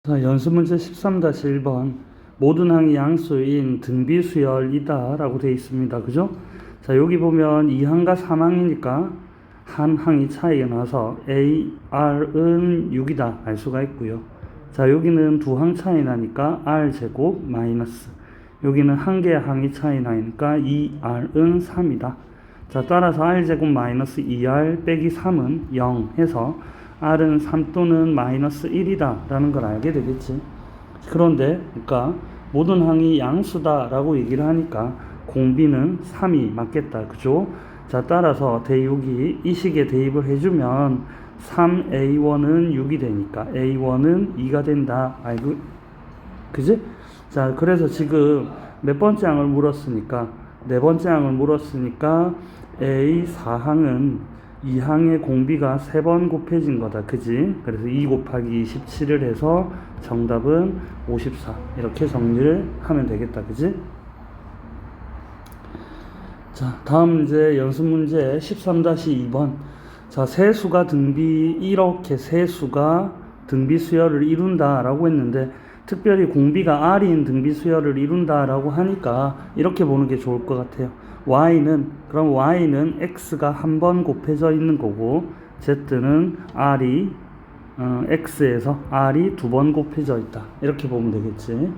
자, 연습문제 13-1번 모든 항이 양수인 등비수열이다 라고 되어 있습니다. 그죠? 자, 여기 보면 2항과 3항이니까 한 항이 차이가 나서 A, R은 6이다 알 수가 있고요. 자, 여기는 두 항 차이 나니까 R 제곱 마이너스, 여기는 한 개의 항이 차이 나니까 2R은 3이다. 자, 따라서 R 제곱 마이너스 2R 빼기 3은 0 해서 R은 3 또는 마이너스 1이다 라는 걸 알게 되겠지. 그런데 그러니까 모든 항이 양수다 라고 얘기를 하니까 공비는 3이 맞겠다. 그죠? 자, 따라서 대육이 이 식에 대입을 해주면 3A1은 6이 되니까 A1은 2가 된다. 알고? 그지? 자, 그래서 지금 몇 번째 항을 물었으니까 네 번째 항을 물었으니까 A4항은 2항의 공비가 3번 곱해진 거다. 그지? 그래서 2 곱하기 27을 해서 정답은 54. 이렇게 정리를 하면 되겠다. 그지? 자, 다음 문제 연습 문제 13-2번. 자, 세수가 이렇게 세수가 등비 수열을 이룬다 라고 했는데 특별히 공비가 R인 등비 수열을 이룬다 라고 하니까 이렇게 보는 게 좋을 것 같아요. 그럼 Y는 X가 한 번 곱해져 있는 거고 Z는 X에서 R이 두 번 곱해져 있다. 이렇게 보면 되겠지.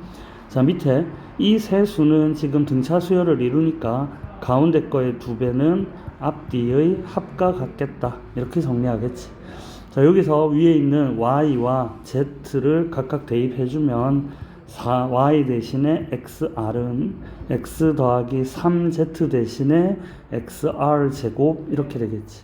자, 밑에 이 세 수는 지금 등차 수열을 이루니까 가운데 거의 2배는 앞뒤의 합과 같겠다. 이렇게 정리하겠지. 자, 여기서 위에 있는 Y와 Z를 각각 대입해주면 Y 대신에 XR은 X 더하기 3Z 대신에 XR 제곱 이렇게 되겠지.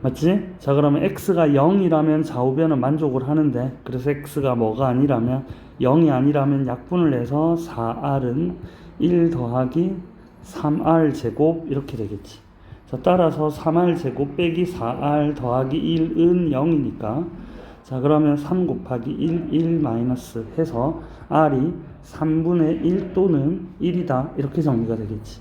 맞지? 자, 그러면 X가 0이라면 좌우변은 만족을 하는데 그래서 X가 뭐가 아니라면 0이 아니라면 약분을 해서 4R은 1 더하기 3R 제곱 이렇게 되겠지. 자, 따라서 3R 제곱 빼기 4R 더하기 1은 0이니까 자, 그러면 3 곱하기 1 마이너스 해서 R이 3분의 1 또는 1이다. 이렇게 정리가 되겠지.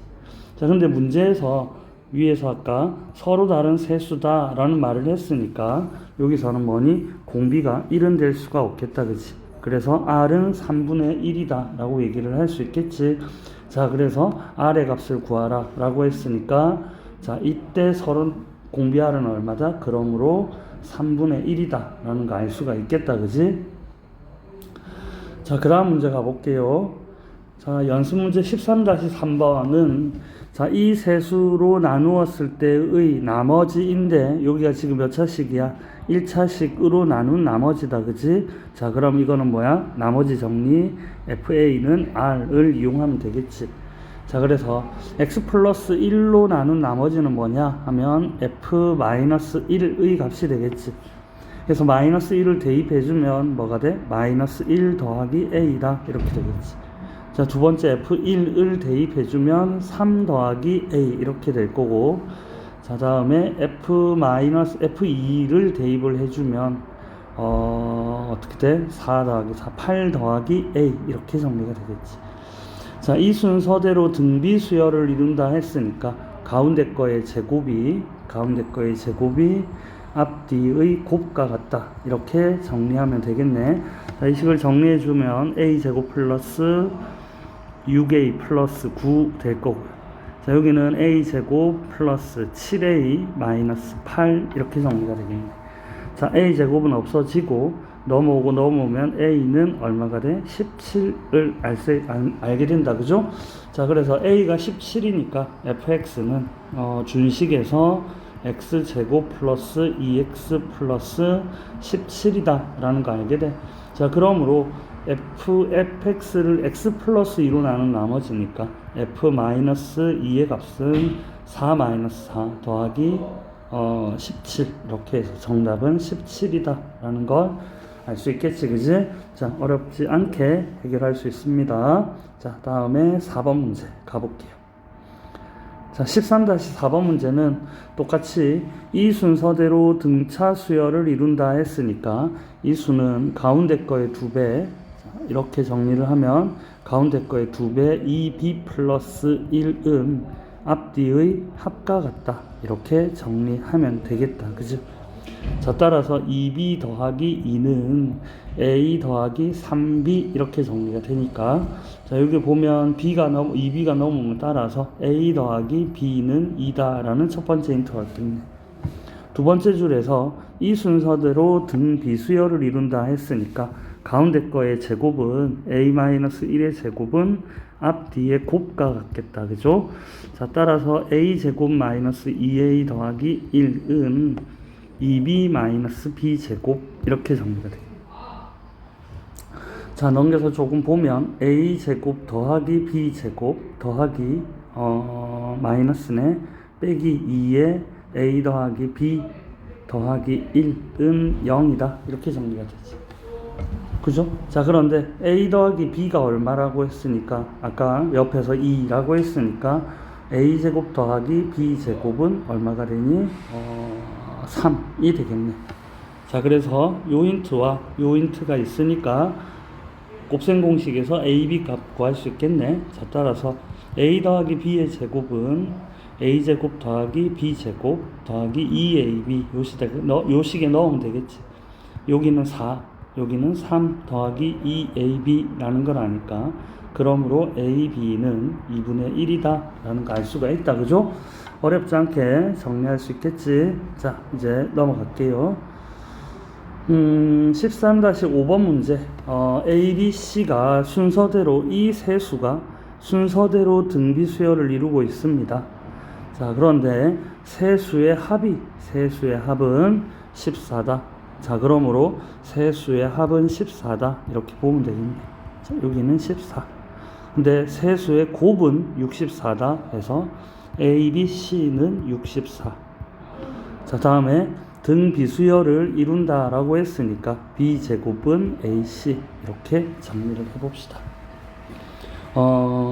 자, 근데 문제에서 위에서 아까 서로 다른 세수다 라는 말을 했으니까 여기서는 뭐니? 공비가 1은 될 수가 없겠다. 그치? 그래서 R은 3분의 1이다 라고 얘기를 할 수 있겠지. 자, 그래서 R의 값을 구하라 라고 했으니까 자, 이때 서로 공비 R은 얼마다? 그러므로 3분의 1이다 라는 거 알 수가 있겠다. 그지? 자, 그 다음 문제 가볼게요. 자, 연습 문제 13-3번은 자, 이 세수로 나누었을 때의 나머지인데 여기가 지금 몇 차식이야? 1차식으로 나눈 나머지다. 그지? 자, 그럼 이거는 뭐야? 나머지 정리 FA는 R을 이용하면 되겠지. 자, 그래서 x 플러스 1로 나눈 나머지는 뭐냐 하면 f-1의 값이 되겠지. 그래서 마이너스 1을 대입해주면 뭐가 돼? 마이너스 1 더하기 a다 이렇게 되겠지. 자, 두 번째 f1을 대입해주면 3 더하기 a 이렇게 될 거고 자, 다음에 f-f2를 대입을 해주면 어떻게 돼? 4 더하기 4, 8 더하기 a 이렇게 정리가 되겠지. 자, 이 순서대로 등비 수열을 이룬다 했으니까 가운데 거의 제곱이 앞뒤의 곱과 같다. 이렇게 정리하면 되겠네. 자, 이 식을 정리해 주면 a 제곱 플러스 6a 플러스 9 될 거고요. 자, 여기는 a 제곱 플러스 7a 마이너스 8 이렇게 정리가 되겠네. 자, a 제곱은 없어지고 넘어오면 a는 얼마가 돼? 17을 알게 된다. 그죠? 자, 그래서 a가 17이니까 fx는 준식에서 x제곱 플러스 2x 플러스 17이다 라는 거 알게 돼. 자, 그러므로 fx를 x 플러스 2로 나눈 나머지니까 f-2의 값은 4 더하기 17 이렇게 해서 정답은 17이다 라는 걸 알 수 있겠지. 그지? 자, 어렵지 않게 해결할 수 있습니다. 자, 다음에 4번 문제 가볼게요. 자, 13-4번 문제는 똑같이 이 순서대로 등차 수열을 이룬다 했으니까 이 수는 가운데 거의 2배 이렇게 정리를 하면 가운데 거의 2배 2b 플러스 1은 앞뒤의 합과 같다. 이렇게 정리하면 되겠다. 그죠? 자, 따라서 2b 더하기 2는 a 더하기 3b 이렇게 정리가 되니까, 자, 여기 보면 2b가 넘으면 따라서 a 더하기 b는 2다 라는 첫 번째 힌트가 있겠네. 두 번째 줄에서 이 순서대로 등 비수열을 이룬다 했으니까 가운데 거의 제곱은 a-1의 제곱은 앞 뒤에 곱과 같겠다. 그죠? 자, 따라서 a 제곱 마이너스 2a 더하기 1은 2b 마이너스 b 제곱 이렇게 정리가 돼요. 자, 넘겨서 조금 보면 a 제곱 더하기 b 제곱 더하기 마이너스네 빼기 2에 a 더하기 b 더하기 1은 0이다 이렇게 정리가 되지. 그죠? 자, 그런데 a 더하기 b가 얼마라고 했으니까 아까 옆에서 2라고 했으니까 a 제곱 더하기 b 제곱은 얼마가 되니? 3이 되겠네. 자, 그래서 요 힌트와 요 힌트가 있으니까 곱셈 공식에서 a, b 값 구할 수 있겠네. 자, 따라서 a 더하기 b의 제곱은 a 제곱 더하기 b 제곱 더하기 2ab 요 식에 넣으면 되겠지. 여기는 4, 여기는 3 더하기 2ab라는 걸 아니까, 그러므로 a, b는 2분의 1이다 라는 거 알 수가 있다. 그죠? 어렵지 않게 정리할 수 있겠지. 자, 이제 넘어갈게요. 13-5번 문제. A, B, C가 순서대로 이 세 수가 순서대로 등비 수열을 이루고 있습니다. 자, 그런데 세 수의 합은 14다. 자, 그러므로 세 수의 합은 14다. 이렇게 보면 되겠네. 자, 여기는 14. 근데 세 수의 곱은 64다 해서 A, B, C는 64. 자, 다음에 등 비수열을 이룬다 라고 했으니까 B제곱은 AC 이렇게 정리를 해봅시다.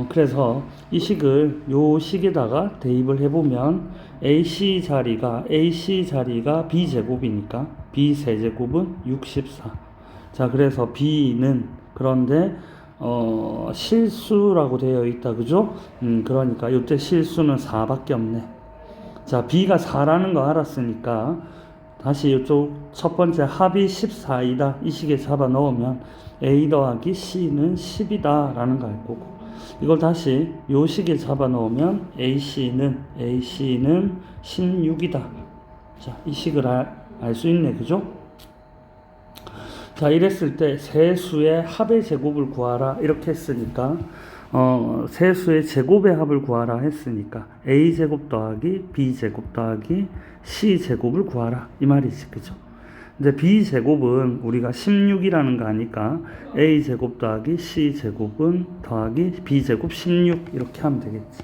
그래서 이 식을 요 식에다가 대입을 해보면 AC 자리가 B제곱이니까 B 세제곱은 64. 자, 그래서 B는 그런데 실수라고 되어 있다. 그죠? 그러니까 이때 실수는 4밖에 없네. 자, B가 4라는 거 알았으니까 다시 이쪽 첫 번째 합이 14이다. 이 식에 잡아 넣으면 A 더하기 C는 10이다 라는 거 알 거고, 이걸 다시 요 식에 잡아 넣으면 AC는 16이다. 자, 이 식을 알 수 있네. 그죠? 자, 이랬을 때 세 수의 합의 제곱을 구하라 이렇게 했으니까 세 수의 제곱의 합을 구하라 했으니까 A제곱 더하기 B제곱 더하기 C제곱을 구하라 이 말이지. 그죠? 근데 B제곱은 우리가 16이라는 거 아니까 A제곱 더하기 C제곱은 더하기 B제곱 16 이렇게 하면 되겠지.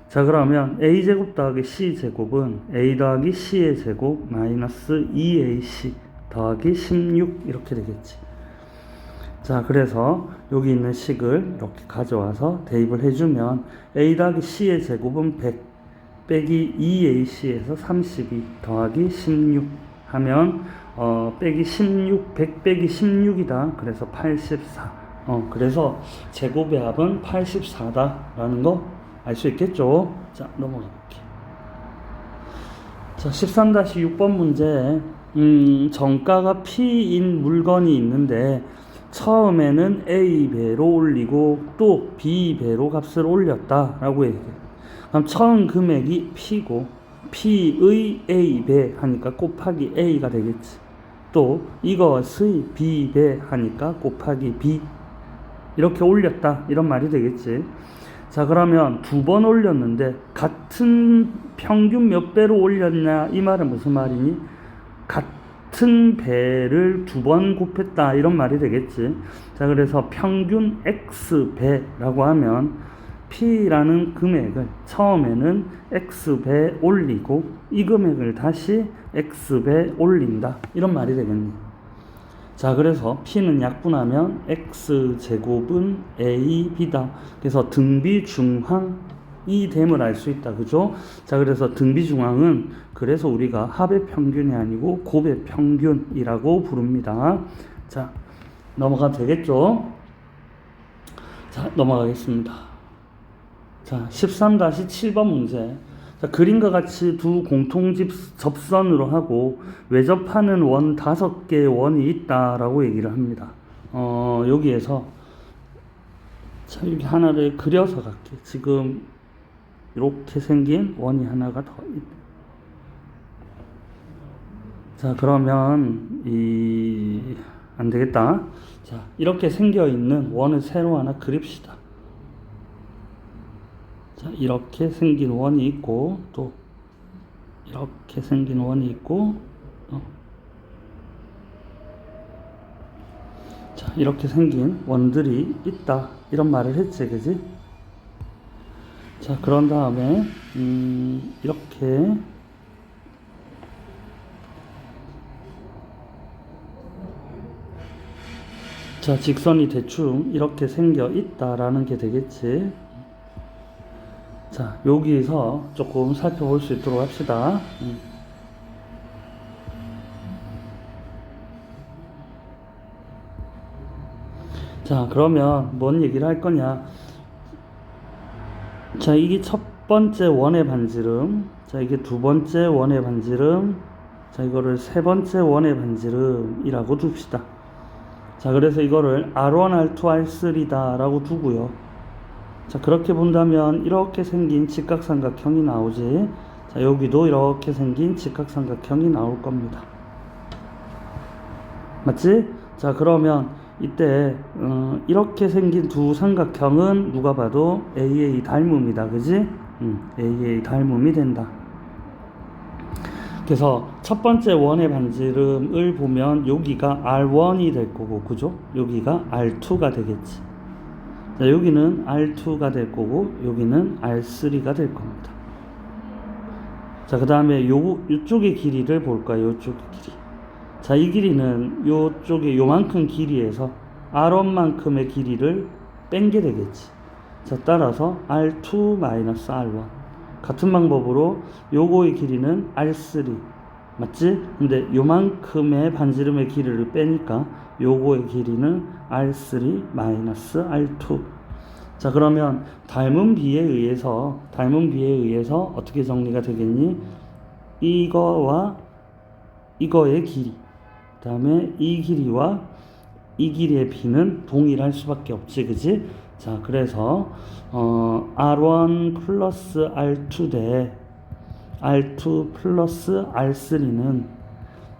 자, 그러면 A제곱 더하기 C제곱은 A 더하기 C의 제곱 마이너스 2AC 더하기 16 이렇게 되겠지. 자, 그래서 여기 있는 식을 이렇게 가져와서 대입을 해주면 A 더하기 C의 제곱은 100 빼기 2AC에서 32 더하기 16 하면 빼기 16, 100 빼기 16이다. 그래서 84. 그래서 제곱의 합은 84다 라는 거 알 수 있겠죠. 자, 넘어가 볼게요. 자, 13-6번 문제. 정가가 P인 물건이 있는데 처음에는 A배로 올리고 또 B배로 값을 올렸다 라고 얘기해요. 그럼 처음 금액이 P고 P의 A배 하니까 곱하기 A가 되겠지. 또 이것의 B배 하니까 곱하기 B 이렇게 올렸다 이런 말이 되겠지. 자, 그러면 두 번 올렸는데 같은 평균 몇 배로 올렸냐 이 말은 무슨 말이니? 같은 배를 두 번 곱했다 이런 말이 되겠지. 자, 그래서 평균 X배라고 하면 P라는 금액을 처음에는 X배 올리고 이 금액을 다시 X배 올린다 이런 말이 되겠네. 자, 그래서 P는 약분하면 X제곱은 AB다. 그래서 등비중항이 됨을 알 수 있다. 그죠? 자, 그래서 등비중항은 그래서 우리가 합의 평균이 아니고 곱의 평균이라고 부릅니다. 자, 넘어가도 되겠죠? 자, 넘어가겠습니다. 자, 13-7번 문제. 자, 그림과 같이 두 접선으로 하고 외접하는 원 5개의 원이 있다라고 얘기를 합니다. 여기에서 자, 여기 하나를 그려서 갈게. 지금 이렇게 생긴 원이 하나가 더 있다. 자, 그러면 안 되겠다. 자, 이렇게 생겨 있는 원을 새로 하나 그립시다. 자, 이렇게 생긴 원이 있고, 또 이렇게 생긴 원이 있고, 자, 이렇게 생긴 원들이 있다, 이런 말을 했지, 그지? 자, 그런 다음에 이렇게 자, 직선이 대충 이렇게 생겨 있다라는 게 되겠지. 자, 여기서 조금 살펴볼 수 있도록 합시다. 자, 그러면 뭔 얘기를 할 거냐? 자, 이게 첫 번째 원의 반지름. 자, 이게 두 번째 원의 반지름. 자, 이거를 세 번째 원의 반지름이라고 둡시다. 자, 그래서 이거를 R1, R2, R3다 라고 두고요. 자, 그렇게 본다면 이렇게 생긴 직각삼각형이 나오지. 자, 여기도 이렇게 생긴 직각삼각형이 나올 겁니다. 맞지? 자, 그러면 이때 이렇게 생긴 두 삼각형은 누가 봐도 AA 닮음이다. 그지? AA 닮음이 된다. 그래서 첫 번째 원의 반지름을 보면 여기가 R1이 될 거고, 그죠? 여기가 R2가 되겠지. 자, 여기는 R2가 될 거고, 여기는 R3가 될 겁니다. 자, 그 다음에 이쪽의 길이를 볼까요? 이쪽의 길이. 자, 이 길이는 이쪽에 요만큼 길이에서 R1만큼의 길이를 뺀 게 되겠지. 자, 따라서 R2-R1. 같은 방법으로 요거의 길이는 R3. 맞지? 근데 요만큼의 반지름의 길이를 빼니까 요거의 길이는 R3-R2. 자, 그러면 닮은 비에 의해서 어떻게 정리가 되겠니? 이거와 이거의 길이, 그 다음에 이 길이와 이 길이의 비는 동일할 수밖에 없지, 그지? 자, 그래서 R1 플러스 R2 대 R2 플러스 R3는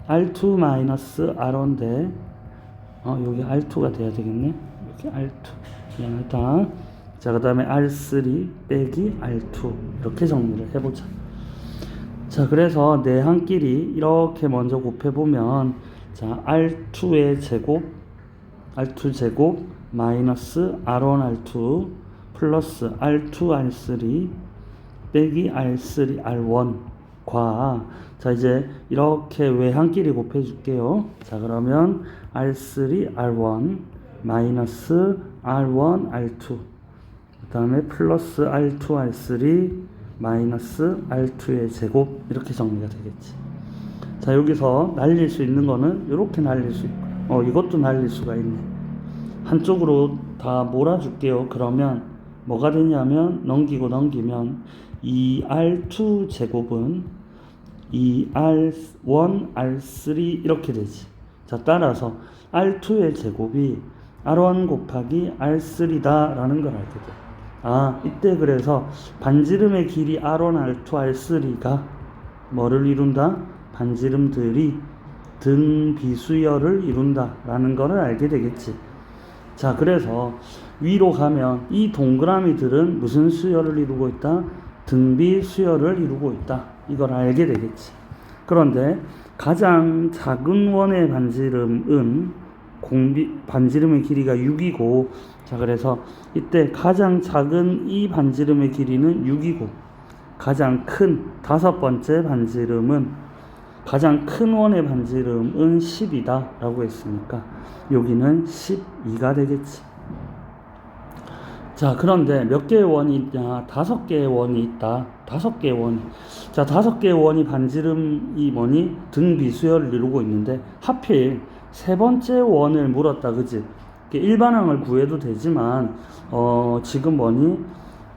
R2 마이너스 R1 대 여기 R2가 돼야 되겠네. 여기 R2 미안하다. 자, 그 다음에 R3 빼기 R2 이렇게 정리를 해보자. 자, 그래서 내항끼리 이렇게 먼저 곱해보면, 자, R2의 제곱 마이너스 R1 R2 플러스 R2 R3 빼기 R3 R1과, 자, 이제 이렇게 외항끼리 곱해줄게요. 자, 그러면 R3 R1 마이너스 R1 R2 그 다음에 플러스 R2 R3 마이너스 R2의 제곱, 이렇게 정리가 되겠지. 자, 여기서 날릴 수 있는 거는 이렇게 날릴 수 있고, 이것도 날릴 수가 있네. 한쪽으로 다 몰아줄게요. 그러면 뭐가 되냐면, 넘기면 2R2 제곱은 2R1 R3 이렇게 되지. 자, 따라서 R2의 제곱이 R1 곱하기 R3다 라는 걸 알게 돼. 이때 그래서 반지름의 길이 R1, R2, R3가 뭐를 이룬다? 반지름들이 등비수열을 이룬다 라는 것을 알게 되겠지. 자, 그래서 위로 가면 이 동그라미들은 무슨 수열을 이루고 있다? 등비수열을 이루고 있다. 이걸 알게 되겠지. 그런데 가장 작은 원의 반지름은 반지름의 길이가 6이고, 자, 그래서 이때 가장 작은 이 반지름의 길이는 6이고, 가장 큰 다섯 번째 반지름은, 가장 큰 원의 반지름은 10이다 라고 했으니까 여기는 12가 되겠지. 자, 그런데 몇 개의 원이 있냐? 5개의 원이 있다. 5개의 원이. 자, 5개의 원이 반지름이 뭐니? 등비수열을 이루고 있는데 하필 세 번째 원을 물었다, 그지? 일반항을 구해도 되지만 지금 뭐니?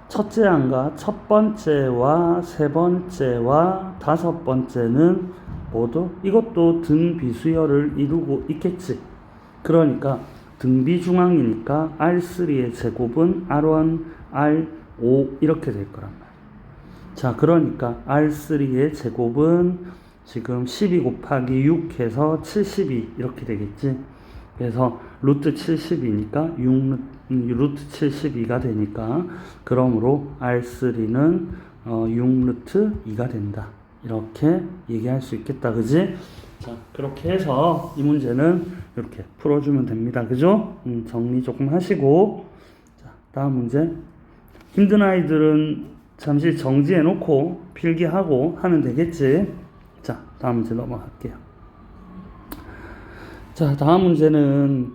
첫째 항과 첫 번째와 세 번째와 다섯 번째는 모두 이것도 등비수열을 이루고 있겠지. 그러니까 등비중항이니까 R3의 제곱은 R1, R5 이렇게 될 거란 말이야. 자, 그러니까 R3의 제곱은 지금 12 곱하기 6 해서 72 이렇게 되겠지. 그래서 루트 70이니까 루트 72가 되니까 그러므로 R3는 6루트 2가 된다. 이렇게 얘기할 수 있겠다. 그지? 자, 그렇게 해서 이 문제는 이렇게 풀어주면 됩니다. 그죠? 정리 조금 하시고. 자, 다음 문제. 힘든 아이들은 잠시 정지해 놓고 필기하고 하면 되겠지. 자, 다음 문제 넘어갈게요. 자, 다음 문제는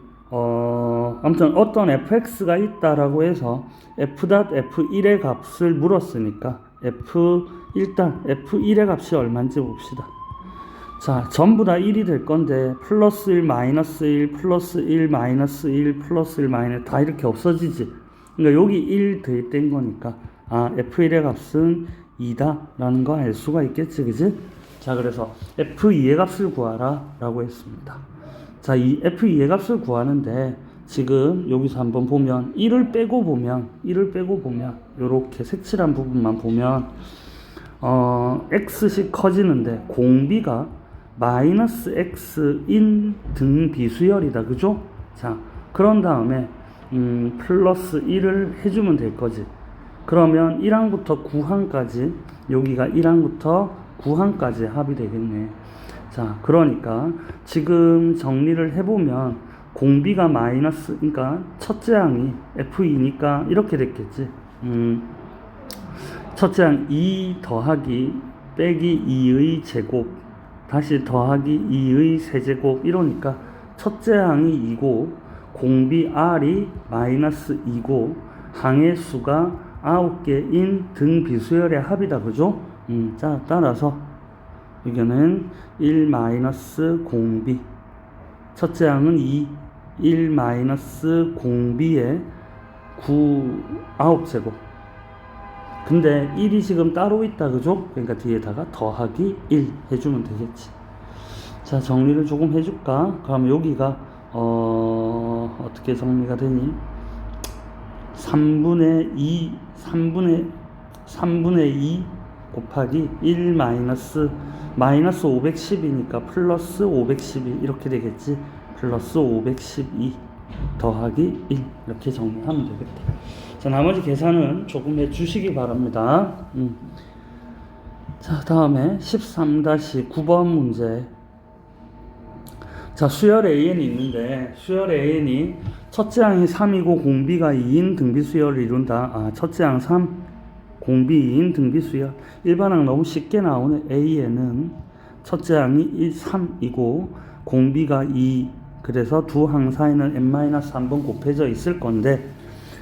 아무튼 어떤 fx가 있다라고 해서 f.f1의 값을 물었으니까 일단 f1의 값이 얼마인지 봅시다. 자, 전부 다 1이 될 건데 플러스 1, 마이너스 1, 플러스 1, 마이너스 1, 플러스 1, 마이너스 다 이렇게 없어지지. 그러니까 여기 1 더했된 거니까 f1의 값은 2다 라는 거 알 수가 있겠지. 그지? 자, 그래서 f2의 값을 구하라 라고 했습니다. 자, 이 f2의 값을 구하는데 지금 여기서 한번 보면 1을 빼고 보면 요렇게 색칠한 부분만 보면 x씩 커지는데 공비가 마이너스 x인 등비수열이다. 그죠? 자, 그런 다음에 플러스 1을 해주면 될 거지. 그러면 1항부터 9항까지 여기가 1항부터 9항까지 합이 되겠네. 자, 그러니까 지금 정리를 해보면 공비가 마이너스, 그러니까 첫째 항이 F2니까 이렇게 됐겠지. 첫째 항 2 더하기 빼기 2의 제곱 다시 더하기 2의 세제곱 이러니까 첫째 항이 2고 공비 R이 마이너스 2고 항의 수가 9개인 등비수열의 합이다. 그죠? 자, 따라서 여기는 1 마이너스 공비 첫째 항은 2 1 마이너스 공비의 9제곱 근데 1이 지금 따로 있다. 그죠? 그러니까 뒤에다가 더하기 1 해주면 되겠지. 자, 정리를 조금 해줄까? 그럼 여기가 어떻게 정리가 되니? 3분의 2 곱하기 1 마이너스 512니까 플러스 512 이렇게 되겠지. 플러스 512 더하기 1 이렇게 정리하면 되겠다. 자, 나머지 계산은 조금 해주시기 바랍니다. 자, 다음에 13-9번 문제. 자, 수열 AN이 있는데 수열 AN이 첫째 항이 3이고 공비가 2인 등비수열을 이룬다. 첫째 항 3 공비 2인 등비수열. 일반항 너무 쉽게 나오는 AN은 첫째 항이 3이고 공비가 2 그래서 두 항 사이는 n-3번 곱해져 있을 건데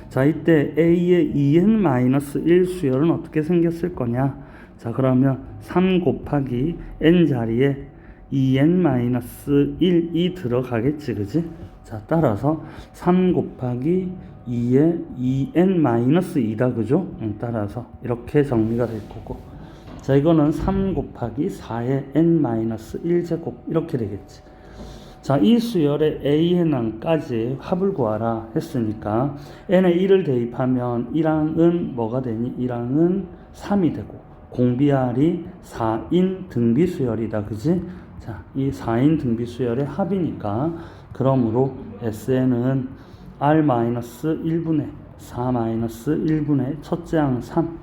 자, 이때 A의 2n-1 수열은 어떻게 생겼을 거냐? 자, 그러면 3 곱하기 n 자리에 2n-1이 들어가겠지. 그지? 자, 따라서 3 곱하기 2에 2n-2다. 그죠? 따라서 이렇게 정리가 될 거고. 자, 이거는 3 곱하기 4에 n-1제곱 이렇게 되겠지. 자, 이 수열의 AN항까지 합을 구하라 했으니까 n에 1을 대입하면 1항은 뭐가 되니? 1항은 3이 되고 공비R이 4인 등비수열이다. 그지? 자, 이 4인 등비수열의 합이니까 그러므로 SN은 R-1분의 4-1분의 첫째 항 3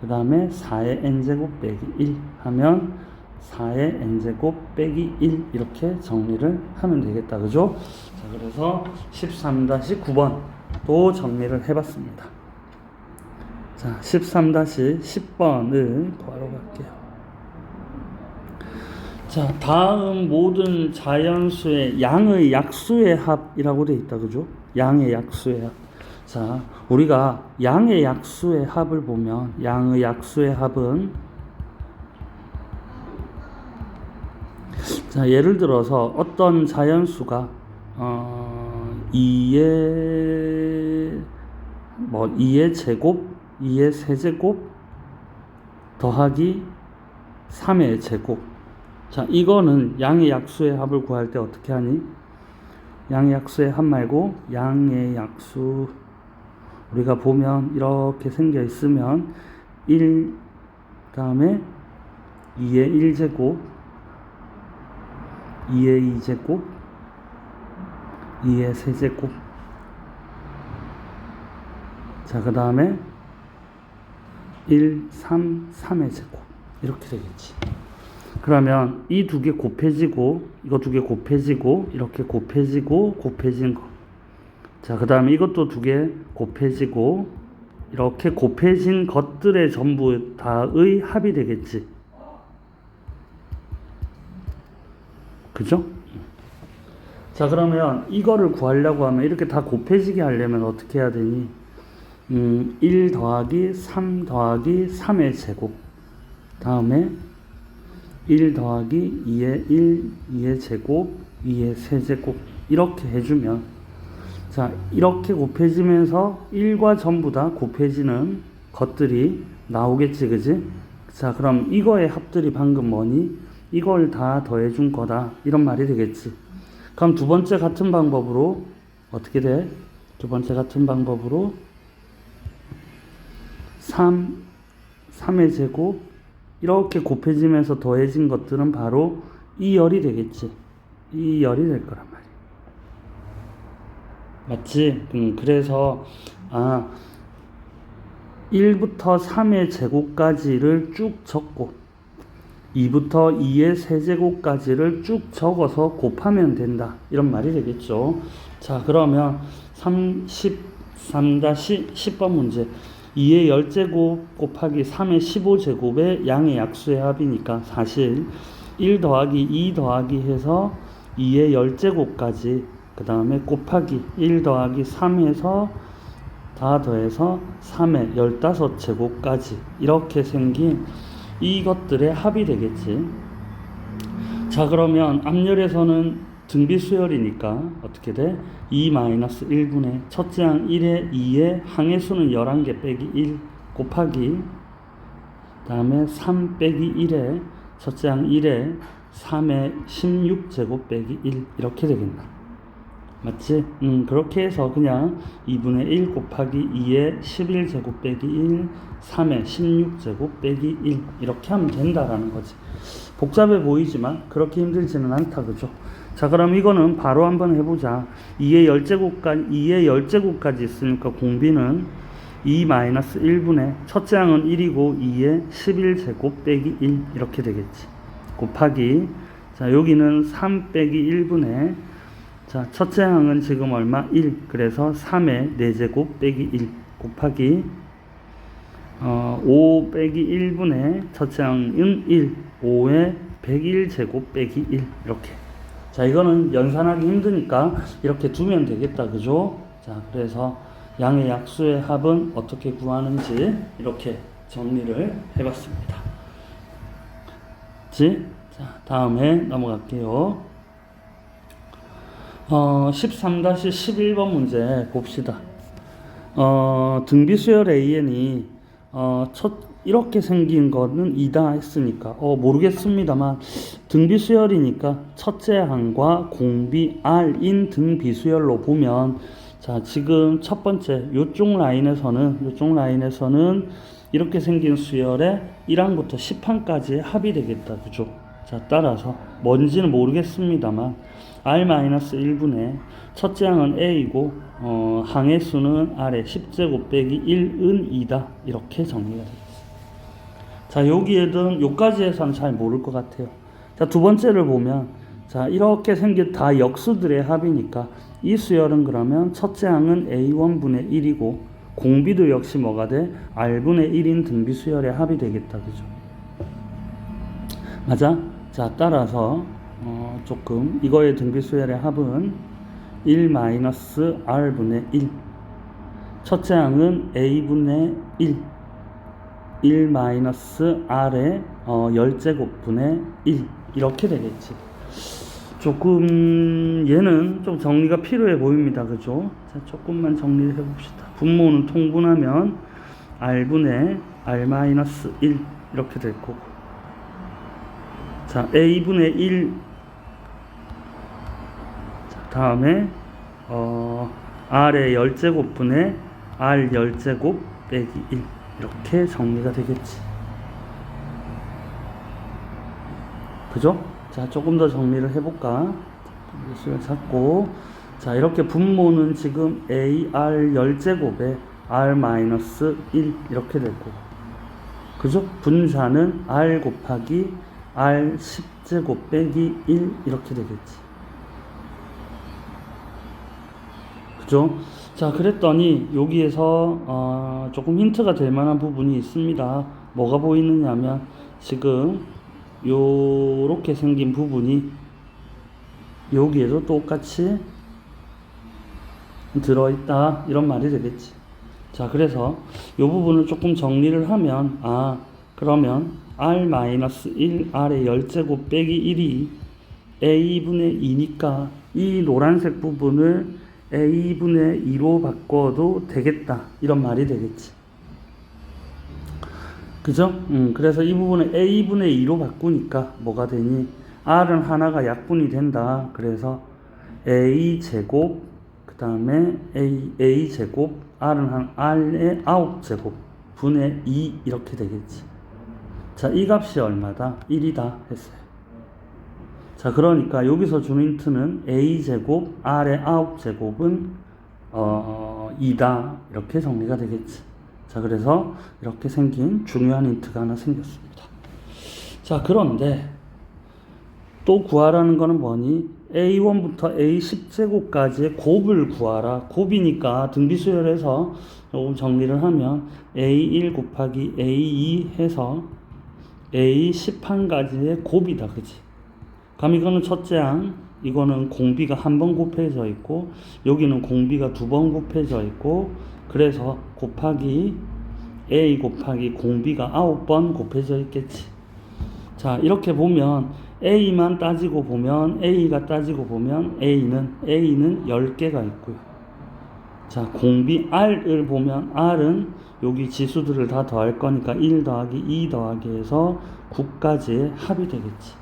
그 다음에 4의 n제곱 빼기 1 하면 4의 n제곱 빼기 1 이렇게 정리를 하면 되겠다. 그죠? 자, 그래서 13-9번 또 정리를 해봤습니다. 자, 13-10번을 바로 갈게요. 자, 다음 모든 자연수의 양의 약수의 합이라고 되어 있다. 그죠? 양의 약수의 합. 자, 우리가 양의 약수의 합을 보면 양의 약수의 합은 자, 예를 들어서 어떤 자연수가 2의 제곱 2의 세제곱 더하기 3의 제곱. 자, 이거는 양의 약수의 합을 구할 때 어떻게 하니? 양의 약수의 합 말고 양의 약수, 우리가 보면 이렇게 생겨 있으면 1 다음에 2의 1제곱, 2의 2제곱, 2의 세제곱. 자, 그 다음에 1, 3, 3의 제곱. 이렇게 되겠지. 그러면 이 두 개 곱해지고, 이거 두 개 곱해지고, 이렇게 곱해지고, 곱해진 거. 자, 그 다음에 이것도 두 개 곱해지고, 이렇게 곱해진 것들의 전부 다의 합이 되겠지. 그죠? 자, 그러면 이거를 구하려고 하면 이렇게 다 곱해지게 하려면 어떻게 해야 되니? 1 더하기 3 더하기 3의 제곱. 다음에 1 더하기 2의 1, 2의 제곱, 2의 세제곱. 이렇게 해주면, 자, 이렇게 곱해지면서 1과 전부 다 곱해지는 것들이 나오겠지, 그지? 자, 그럼 이거의 합들이 방금 뭐니? 이걸 다 더해준 거다. 이런 말이 되겠지. 그럼 두 번째 같은 방법으로 어떻게 돼? 두 번째 같은 방법으로 3의 제곱, 이렇게 곱해지면서 더해진 것들은 바로 2열이 되겠지. 2열이 될 거란 말이야. 맞지? 그래서 1부터 3의 제곱까지를 쭉 적고 2부터 2의 세제곱까지를 쭉 적어서 곱하면 된다. 이런 말이 되겠죠. 자, 그러면 33-10번 문제. 2의 10제곱 곱하기 3의 15제곱의 양의 약수의 합이니까 사실 1 더하기 2 더하기 해서 2의 10제곱까지, 그 다음에 곱하기 1 더하기 3 해서 다 더해서 3의 15제곱까지 이렇게 생긴 이것들의 합이 되겠지. 자, 그러면 앞열에서는 등비수열이니까 어떻게 돼? 2-1분의 첫째 항 1에 2에 항의 수는 11개 빼기 1 곱하기 다음에 3 빼기 1에 첫째 항 1에 3에 16제곱 빼기 1 이렇게 되겠나? 맞지? 그렇게 해서 그냥 2분의 1 곱하기 2에 11제곱 빼기 1 3에 16제곱 빼기 1 이렇게 하면 된다라는 거지. 복잡해 보이지만 그렇게 힘들지는 않다, 그죠? 자, 그럼 이거는 바로 한번 해보자. 2의 10제곱까지 있으니까 공비는 2-1분의 첫째 항은 1이고 2의 11제곱 빼기 1 이렇게 되겠지. 곱하기, 자, 여기는 3 빼기 1분의, 자, 첫째 항은 지금 얼마? 1. 그래서 3의 4제곱 빼기 1 곱하기 5 빼기 1분의 첫째 항은 1. 5의 101제곱 빼기 1 이렇게. 자, 이거는 연산하기 힘드니까 이렇게 두면 되겠다, 그죠? 자, 그래서 양의 약수의 합은 어떻게 구하는지 이렇게 정리를 해봤습니다. 자, 다음에 넘어갈게요. 13-11번 문제 봅시다. 등비수열 AN이 이렇게 생긴 거는 2다 했으니까 모르겠습니다만 등비수열이니까 첫째 항과 공비 R인 등비수열로 보면, 자, 지금 첫 번째 요쪽 라인에서는 이렇게 생긴 수열의 1항부터 10항까지의 합이 되겠다, 그죠? 자, 따라서 뭔지는 모르겠습니다만 R-1분의 첫째 항은 A이고 항의 수는 R의 10제곱 빼기 1은 2다 이렇게 정리가 되겠습니다. 자, 여기에든 요까지 해서는 잘 모를 것 같아요. 자, 두 번째를 보면, 자, 이렇게 생긴 다 역수들의 합이니까 이 수열은 그러면 첫째 항은 A1분의 1이고 공비도 역시 뭐가 돼? R분의 1인 등비수열의 합이 되겠다, 그죠? 맞아? 자, 따라서 조금 이거의 등비수열의 합은 1-R분의 1. 첫째 항은 A분의 1-R의 10제곱분의 1 이렇게 되겠지. 조금 얘는 좀 정리가 필요해 보입니다, 그죠? 자, 조금만 정리를 해봅시다. 분모는 통분하면 r분의 r-1 이렇게 될 거고, 자 a분의 1, 자, 다음에 r의 10제곱분의 r 10제곱 빼기 1 이렇게 정리가 되겠지. 그죠? 자 조금 더 정리를 해볼까. 수를 잡고, 자 이렇게 분모는 지금 AR 10제곱에 R-1 이렇게 될 거고, 그죠? 분자는 R 곱하기 R 10제곱 빼기 1 이렇게 되겠지. 그죠? 자 그랬더니 여기에서 조금 힌트가 될 만한 부분이 있습니다. 뭐가 보이느냐 하면 지금 요렇게 생긴 부분이 여기에도 똑같이 들어있다 이런 말이 되겠지. 자 그래서 이 부분을 조금 정리를 하면, 그러면 r-1 r의 10제곱 빼기 1이 a분의 2니까 이 노란색 부분을 a분의 2로 바꿔도 되겠다 이런 말이 되겠지. 그죠? 그래서 이 부분을 a분의 2로 바꾸니까 뭐가 되니, r은 하나가 약분이 된다. 그래서 a제곱 그 다음에 a제곱 r은 r의 9제곱 분의 2 이렇게 되겠지. 자 이 값이 얼마다? 1이다 했어요. 자 그러니까 여기서 주는 힌트는 a제곱 r의 9제곱은 2다 이렇게 정리가 되겠지. 자 그래서 이렇게 생긴 중요한 힌트가 하나 생겼습니다. 자 그런데 또 구하라는 거는 뭐니? A1부터 A10제곱까지의 곱을 구하라. 곱이니까 등비수열해서 조금 정리를 하면 A1 곱하기 A2 해서 A10한가지의 곱이다. 그지? 그럼 이거는 첫째 항, 이거는 공비가 한 번 곱해져 있고, 여기는 공비가 두 번 곱해져 있고, 그래서 곱하기 A 곱하기 공비가 9번 곱해져 있겠지. 자 이렇게 보면 A만 따지고 보면, A가 따지고 보면 A는 10개가 있고요. 자 공비 R을 보면 R은 여기 지수들을 다 더할 거니까 1 더하기 2 더하기 해서 9까지의 합이 되겠지.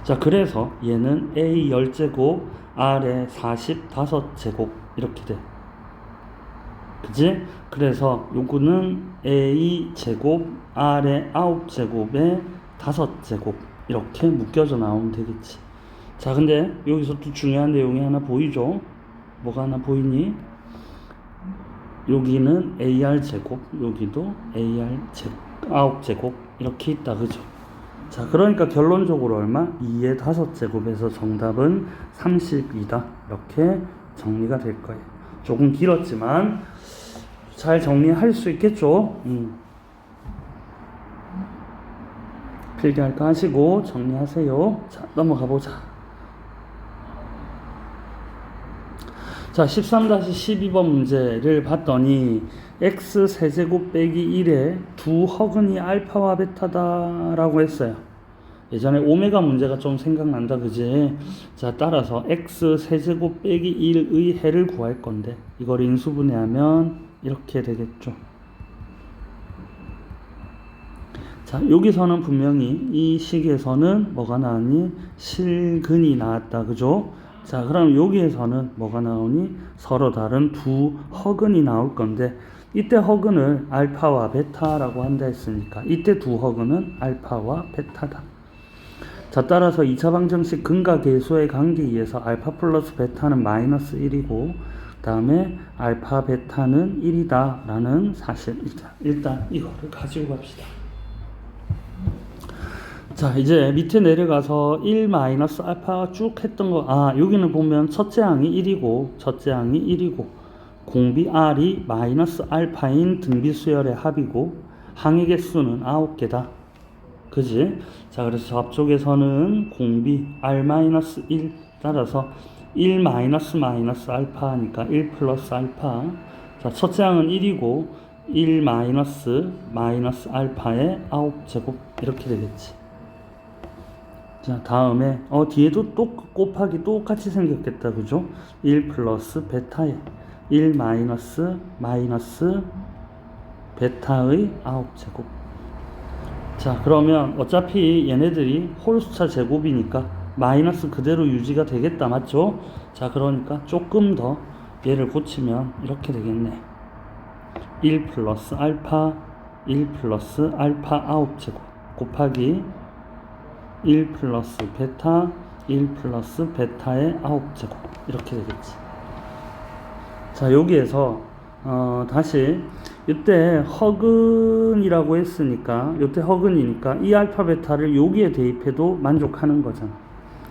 자 그래서 얘는 A 10제곱 R의 45제곱 이렇게 돼. 그지? 그래서 요거는 A 제곱 R의 9제곱에 5제곱 이렇게 묶여져 나오면 되겠지. 자 근데 여기서 또 중요한 내용이 하나 보이죠? 뭐가 하나 보이니? 여기는 AR 제곱, 여기도 AR 제곱, 9제곱 이렇게 있다. 그죠? 자 그러니까 결론적으로 얼마? 2의 5제곱에서 정답은 32다 이렇게 정리가 될 거예요. 조금 길었지만 잘 정리할 수 있겠죠? 필기할까 하시고 정리하세요. 자 넘어가 보자. 자 13-12번 문제를 봤더니 x 세제곱 빼기 1에 두 허근이 알파와 베타다 라고 했어요. 예전에 오메가 문제가 좀 생각난다. 그지? 자 따라서 x 세제곱 빼기 1의 해를 구할 건데 이걸 인수분해하면 이렇게 되겠죠. 자 여기서는 분명히 이 식에서는 뭐가 나왔니? 실근이 나왔다. 그죠? 자 그럼 여기에서는 뭐가 나오니? 서로 다른 두 허근이 나올 건데 이때 허근을 알파와 베타라고 한다 했으니까 이때 두 허근은 알파와 베타다. 자 따라서 2차 방정식 근과 계수의 관계에 의해서 알파 플러스 베타는 마이너스 1이고 그 다음에 알파 베타는 1이다 라는 사실이다. 일단 이거를 가지고 갑시다. 자 이제 밑에 내려가서 1 마이너스 알파가 쭉 했던 거, 여기는 보면 첫째 항이 1이고 공비 R이 마이너스 알파인 등비수열의 합이고 항의 개수는 9개다. 그지? 자 그래서 앞쪽에서는 공비 R-1 따라서 1 마이너스 알파 하니까 1 플러스 알파. 자 첫째 항은 1이고 1 마이너스 알파의 9제곱 이렇게 되겠지. 자 다음에 뒤에도 또 곱하기 똑같이 생겼겠다. 그죠? 1 플러스 베타에 1 마이너스 베타의 9제곱. 자, 그러면 어차피 얘네들이 홀수차 제곱이니까 마이너스 그대로 유지가 되겠다. 맞죠? 자, 그러니까 조금 더 얘를 고치면 이렇게 되겠네. 1 플러스 알파 1 플러스 알파 9제곱 곱하기 1 플러스 베타 1 플러스 베타의 9제곱 이렇게 되겠지. 자, 여기에서 다시 이때 허근이라고 했으니까 이때 허근이니까 이 알파 베타를 여기에 대입해도 만족하는 거잖아.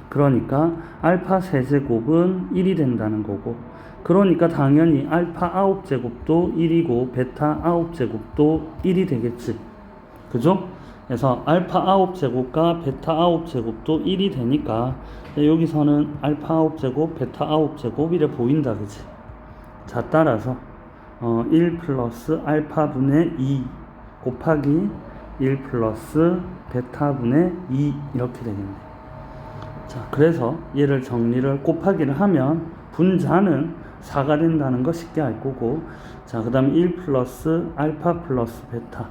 그러니까 알파 세제곱은 1이 된다는 거고, 그러니까 당연히 알파 9제곱도 1이고 베타 9제곱도 1이 되겠지. 그죠? 그래서 알파 9제곱과 베타 9제곱도 1이 되니까 여기서는 알파 9제곱 베타 9제곱 이래 보인다. 그지? 자, 따라서 1 플러스 알파분의 2 곱하기 1 플러스 베타분의 2 이렇게 되겠네. 자, 그래서 얘를 정리를 곱하기를 하면 분자는 4가 된다는 거 쉽게 알 거고, 자, 그 다음에 1 플러스 알파 플러스 베타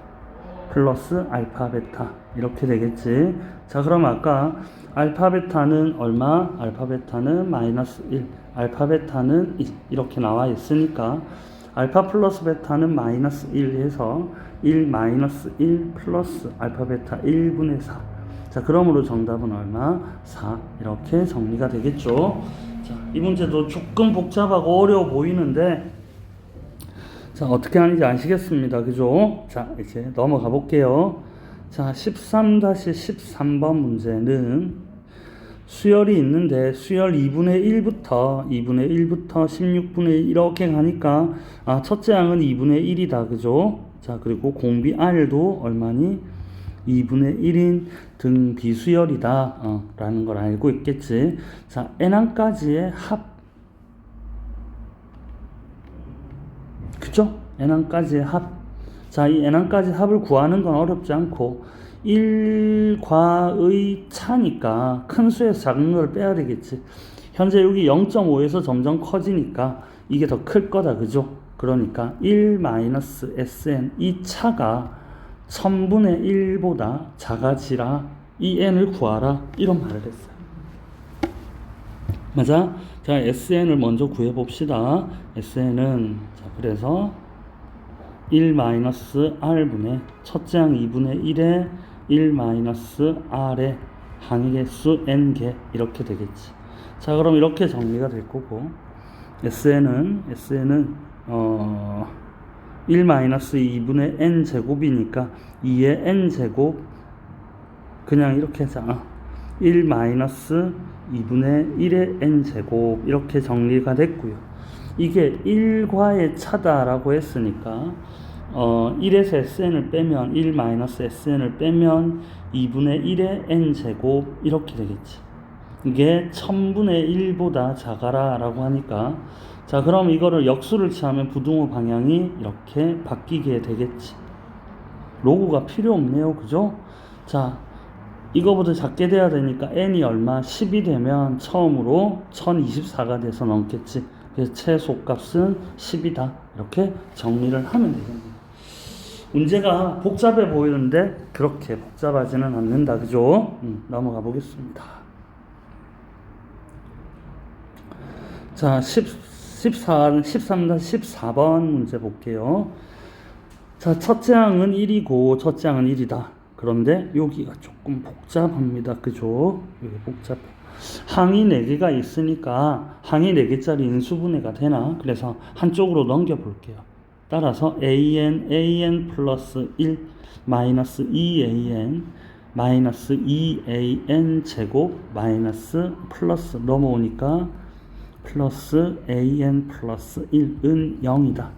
플러스 알파 베타 이렇게 되겠지. 자, 그럼 아까 알파 베타는 얼마? 알파 베타는 마이너스 1, 알파 베타는 1 이렇게 나와 있으니까 알파 플러스 베타는 마이너스 1 해서 1 마이너스 1 플러스 알파 베타 1분의 4. 자, 그러므로 정답은 얼마? 4 이렇게 정리가 되겠죠. 자, 이 문제도 조금 복잡하고 어려워 보이는데, 자, 어떻게 하는지 아시겠습니다. 그죠? 자, 이제 넘어가 볼게요. 자, 13-13번 문제는 수열이 있는데 수열 2분의 1부터 16분의 1 이렇게 가니까 첫째 항은 2분의 1이다. 그죠? 자, 그리고 공비 R도 얼마니? 2분의 1인 등비수열이다 라는 걸 알고 있겠지. 자, n항까지의 합, 그죠? n항까지의 합. 자, 이 n항까지 합을 구하는 건 어렵지 않고 1과의 차니까 큰 수에서 작은 걸 빼야 되겠지. 현재 여기 0.5에서 점점 커지니까 이게 더 클 거다. 그죠? 그러니까 1-sn 이 차가 1000분의 1보다 작아지라 이 n을 구하라 이런 말을 했어요. 맞아? 자, sn을 먼저 구해봅시다. sn은 자, 그래서 1-r분의 첫째 항 2분의 1에 1-r의 항의 개수 n개 이렇게 되겠지. 자, 그럼 이렇게 정리가 될 거고, sn은 1-2분의 n제곱이니까 2의 n제곱 그냥 이렇게 하자. 1-2분의 1의 n제곱 이렇게 정리가 됐고요. 이게 1과의 차다라고 했으니까 1에서 sn을 빼면 1-sn을 빼면 2분의 1의 n제곱 이렇게 되겠지. 이게 1000분의 1보다 작아라 라고 하니까, 자, 그럼 이거를 역수를 취하면 부등호 방향이 이렇게 바뀌게 되겠지. 로그가 필요 없네요. 그죠? 자, 이거보다 작게 돼야 되니까 n이 얼마? 10이 되면 처음으로 1024가 돼서 넘겠지. 그래서 최소값은 10이다. 이렇게 정리를 하면 되겠네요. 문제가 복잡해 보이는데 그렇게 복잡하지는 않는다. 그죠? 넘어가 보겠습니다. 자, 13-14번 문제 볼게요. 자, 첫째 항은 1이고 첫째 항은 1이다. 그런데 여기가 조금 복잡합니다. 그죠? 여기 복잡해. 항이 4개가 있으니까 항이 4개짜리 인수분해가 되나? 그래서 한쪽으로 넘겨볼게요. 따라서 an 플러스 1 마이너스 2an 마이너스 2an 제곱 마이너스 플러스 넘어오니까 플러스 an 플러스 1은 0이다.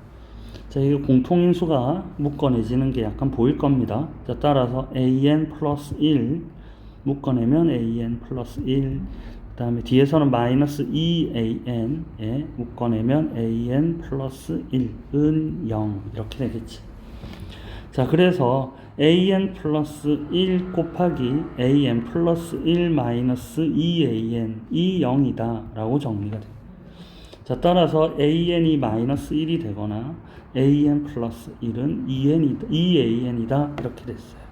자, 이게 공통인수가 묶어내지는 게 약간 보일 겁니다. 자, 따라서 an 플러스 1 묶어내면 an 플러스 1, 그 다음에 뒤에서는 마이너스 2an에 묶어내면 an 플러스 1은 0 이렇게 되겠지. 자, 그래서 an 플러스 1 곱하기 an 플러스 1 마이너스 2an 이 0이다 라고 정리가 돼. 자, 따라서 an이 마이너스 1이 되거나 an 플러스 1은 2an이다. 이렇게 됐어요.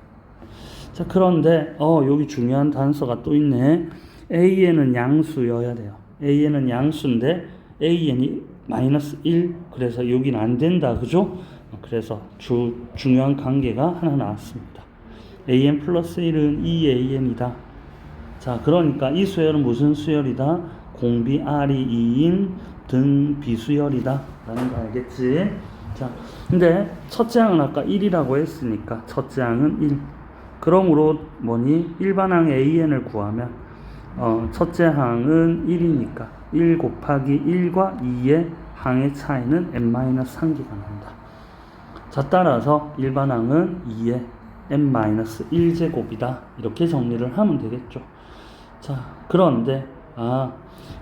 자, 그런데 여기 중요한 단서가 또 있네. an은 양수여야 돼요. an은 양수인데 an이 마이너스 1, 그래서 여기는 안 된다. 그죠? 그래서 중요한 관계가 하나 나왔습니다. an 플러스 1은 2an이다. 자, 그러니까 이 수열은 무슨 수열이다? 공비 r이 2인 등 비수열이다 라는 거 알겠지? 자, 근데 첫째 항은 아까 1이라고 했으니까 첫째 항은 1. 그러므로 뭐니? 일반항 an을 구하면 첫째 항은 1이니까 1 곱하기 1과 2의 항의 차이는 n-1기가 난다. 자, 따라서 일반항은 2의 n-1제곱이다. 이렇게 정리를 하면 되겠죠. 자, 그런데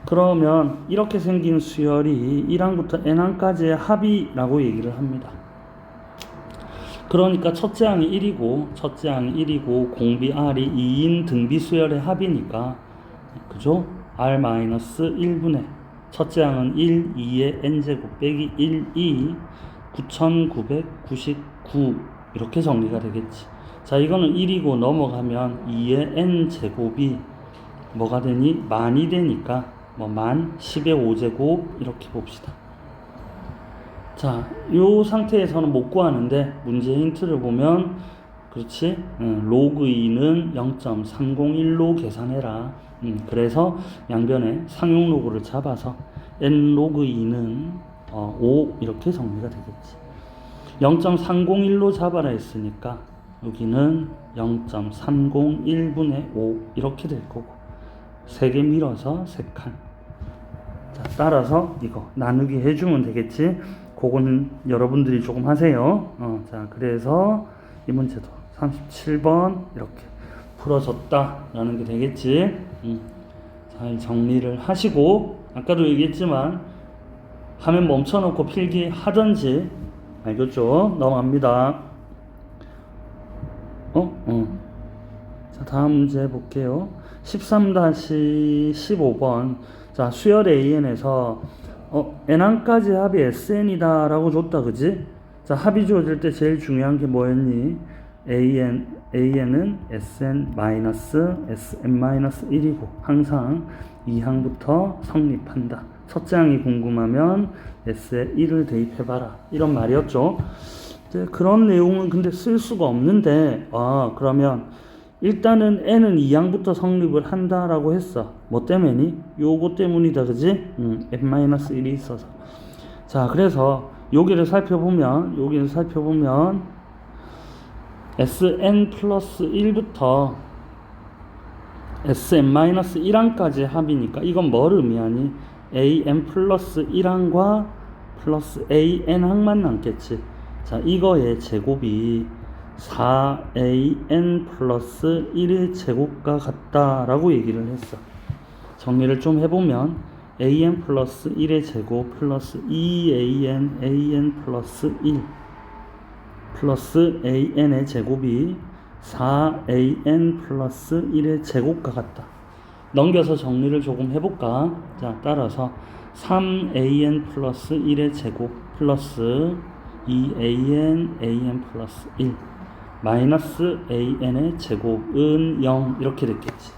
그러면 이렇게 생긴 수열이 1항부터 n항까지의 합이라고 얘기를 합니다. 그러니까 첫째 항이 1이고 공비 r이 2인 등비 수열의 합이니까, 그죠? r-1분의 첫째 항은 1, 2의 n제곱 빼기 1, 2, 9999 이렇게 정리가 되겠지. 자, 이거는 1이고 넘어가면 2의 n제곱이 뭐가 되니? 만이 되니까 만 10의 5제곱 이렇게 봅시다. 자, 요 상태에서는 못 구하는데 문제 힌트를 보면, 그렇지? 로그 2는 0.301로 계산해라. 그래서 양변에 상용 로그를 잡아서 n 로그 2는 5 이렇게 정리가 되겠지. 0.301로 잡아라 했으니까 여기는 0.301분의 5 이렇게 될 거고, 3개 밀어서 3칸. 자, 따라서 이거 나누기 해주면 되겠지. 그거는 여러분들이 조금 하세요. 자, 그래서 이 문제도 37번 이렇게 풀어졌다라는 게 되겠지. 잘 정리를 하시고, 아까도 얘기했지만 화면 멈춰놓고 필기 하든지, 알겠죠? 넘어갑니다. 자, 다음 문제 볼게요. 13-15번. 자, 수열 AN에서 n항까지 합이 SN이다 라고 줬다. 그지? 자, 합이 주어질 때 제일 중요한 게 뭐였니? AN은 SN-SM-1이고 항상 2항부터 성립한다. 첫째 항이 궁금하면 S에 1을 대입해봐라. 이런 말이었죠. 그런 내용은 근데 쓸 수가 없는데, 그러면 일단은 n은 2항부터 성립을 한다라고 했어. 뭐 때문이니? 요거 때문이다. 그지? n-1이 있어서. 자, 그래서 여기를 살펴보면 Sn 플러스 1부터 Sn-1항까지 합이니까 이건 뭘 의미하니? an 플러스 1항과 플러스 an항만 남겠지. 자, 이거의 제곱이 4an 플러스 1의 제곱과 같다라고 얘기를 했어. 정리를 좀 해보면 an 플러스 1의 제곱 플러스 2an an 플러스 1 플러스 an의 제곱이 4an 플러스 1의 제곱과 같다. 넘겨서 정리를 조금 해볼까? 자, 따라서 3an 플러스 1의 제곱 플러스 2an an 플러스 1 마이너스 an의 제곱은 0 이렇게 됐겠지.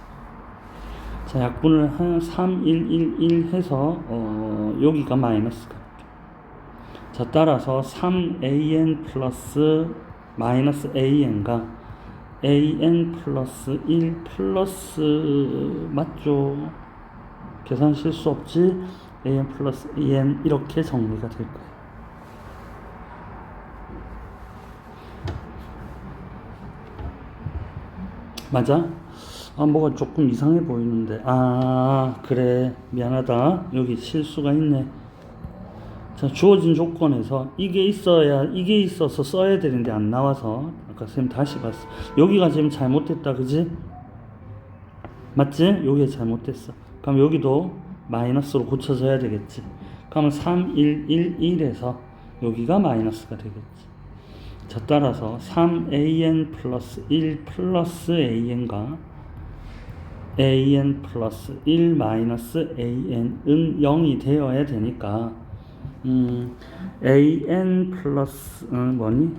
자, 약분을 한 3, 1, 1, 1 해서 여기가 마이너스가 됐죠. 자, 따라서 3an 플러스 마이너스 an과 an 플러스 1 플러스 맞죠? 계산 실수 없지? an 플러스 en 이렇게 정리가 될 거예요. 맞아? 뭐가 조금 이상해 보이는데. 그래. 미안하다. 여기 실수가 있네. 자, 주어진 조건에서 이게 있어서 써야 되는데 안 나와서 아까 선생님 다시 봤어. 여기가 지금 잘못됐다. 그지? 맞지? 여기가 잘못됐어. 그럼 여기도 마이너스로 고쳐져야 되겠지. 그러면 3, 1, 1, 1에서 여기가 마이너스가 되겠지. 자, 따라서 3an 플러스 1 플러스 an과 an 플러스 1 마이너스 an은 0이 되어야 되니까 an 플러스 뭐니?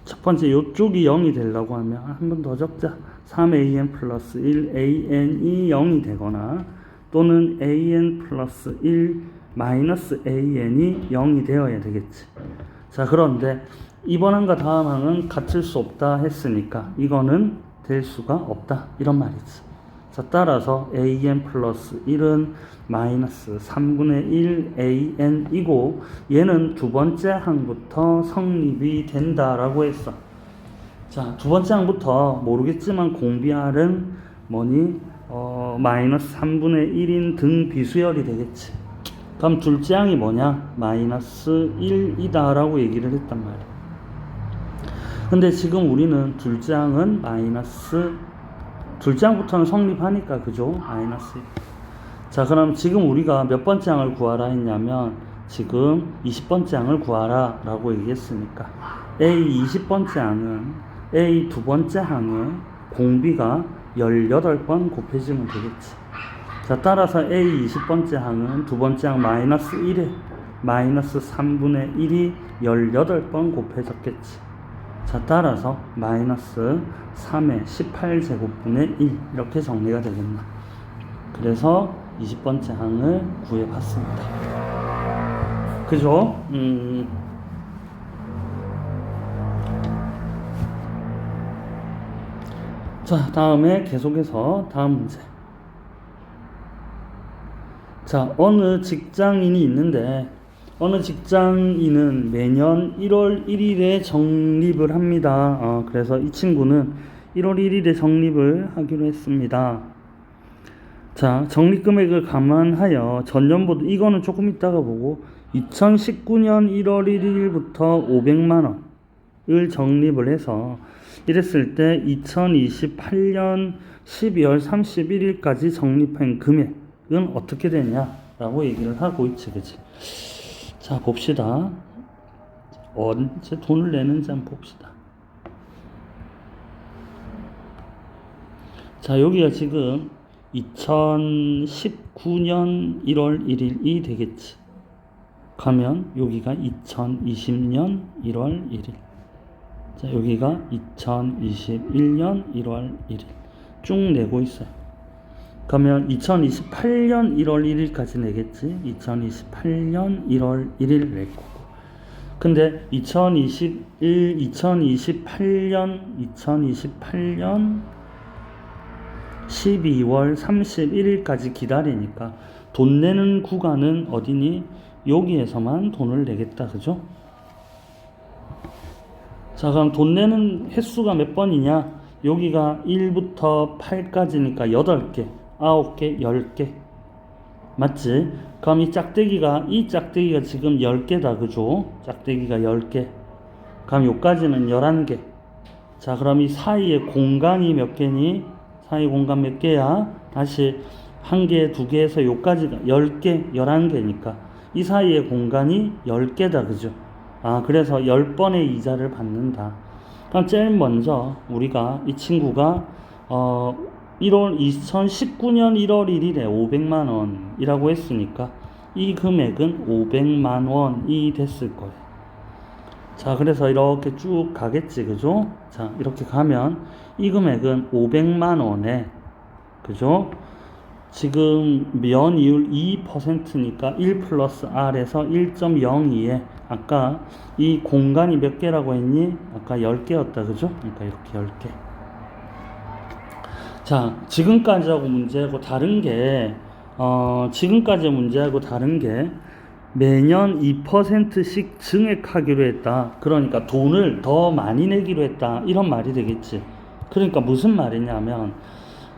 첫 번째 요쪽이 0이 되려고 하면 한 번 더 적자. 3an 플러스 1 an이 0이 되거나 또는 an 플러스 1 마이너스 an이 0이 되어야 되겠지. 자, 그런데 이번 항과 다음 항은 같을 수 없다 했으니까 이거는 될 수가 없다 이런 말이지. 자, 따라서 an 플러스 1은 마이너스 3분의 1 an이고 얘는 두 번째 항부터 성립이 된다라고 했어. 자, 두 번째 항부터 모르겠지만 공비할은 뭐니? 마이너스 3분의 1인 등비수열이 되겠지. 그럼 둘째 항이 뭐냐? 마이너스 1이다 라고 얘기를 했단 말이야. 근데 지금 우리는 둘째 항은 둘째 항부터는 성립하니까 그죠? 마이너스 1. 자, 그럼 지금 우리가 몇 번째 항을 구하라 했냐면 지금 20번째 항을 구하라 라고 얘기했으니까 A 20번째 항은 A 두 번째 항에 공비가 18번 곱해지면 되겠지. 자, 따라서 A 20번째 항은 두 번째 항 마이너스 1에 마이너스 3분의 1이 18번 곱해졌겠지. 자, 따라서 마이너스 3의 18제곱분의 1 이렇게 정리가 되겠나. 그래서 20번째 항을 구해봤습니다. 그죠? 자, 다음에 계속해서 다음 문제. 자, 어느 직장인이 있는데 어느 직장인은 매년 1월 1일에 적립을 합니다. 그래서 이 친구는 1월 1일에 적립을 하기로 했습니다. 자, 적립금액을 감안하여 전년보다 이거는 조금 이따가 보고 2019년 1월 1일부터 500만원을 적립을 해서 이랬을 때 2028년 12월 31일까지 적립한 금액은 어떻게 되냐라고 얘기를 하고 있지, 그치? 자, 봅시다. 언제 돈을 내는지 한번 봅시다. 자, 여기가 지금 2019년 1월 1일이 되겠지. 가면 여기가 2020년 1월 1일. 자, 여기가 2021년 1월 1일. 쭉 내고 있어요. 그러면 2028년 1월 1일까지 내겠지. 2028년 1월 1일 낼 거고. 근데 2028년 12월 31일까지 기다리니까 돈 내는 구간은 어디니? 여기에서만 돈을 내겠다. 그죠? 자, 그럼 돈 내는 횟수가 몇 번이냐? 여기가 1부터 8까지니까 8개, 9개, 10개. 맞지? 그럼 이 짝대기가 지금 10개다. 그죠? 짝대기가 10개. 그럼 요까지는 11개. 자, 그럼 이 사이에 공간이 몇 개니? 사이 공간 몇 개야? 다시 한 개, 두 개에서 요까지가 10개, 11개니까 이 사이에 공간이 10개다. 그죠? 그래서 10번의 이자를 받는다. 그럼 제일 먼저 우리가 이 친구가 2019년 1월 1일에 500만 원이라고 했으니까 이 금액은 500만 원이 됐을 거예요. 자, 그래서 이렇게 쭉 가겠지. 그죠? 자, 이렇게 가면 이 금액은 500만 원에, 그죠? 지금 면이율 2%니까 1 플러스 R에서 1.02에 아까 이 공간이 몇 개라고 했니? 아까 10개였다. 그죠? 그러니까 이렇게 10개. 자, 지금까지하고 문제하고 다른 게 지금까지의 문제하고 다른 게 매년 2%씩 증액하기로 했다. 그러니까 돈을 더 많이 내기로 했다. 이런 말이 되겠지. 그러니까 무슨 말이냐면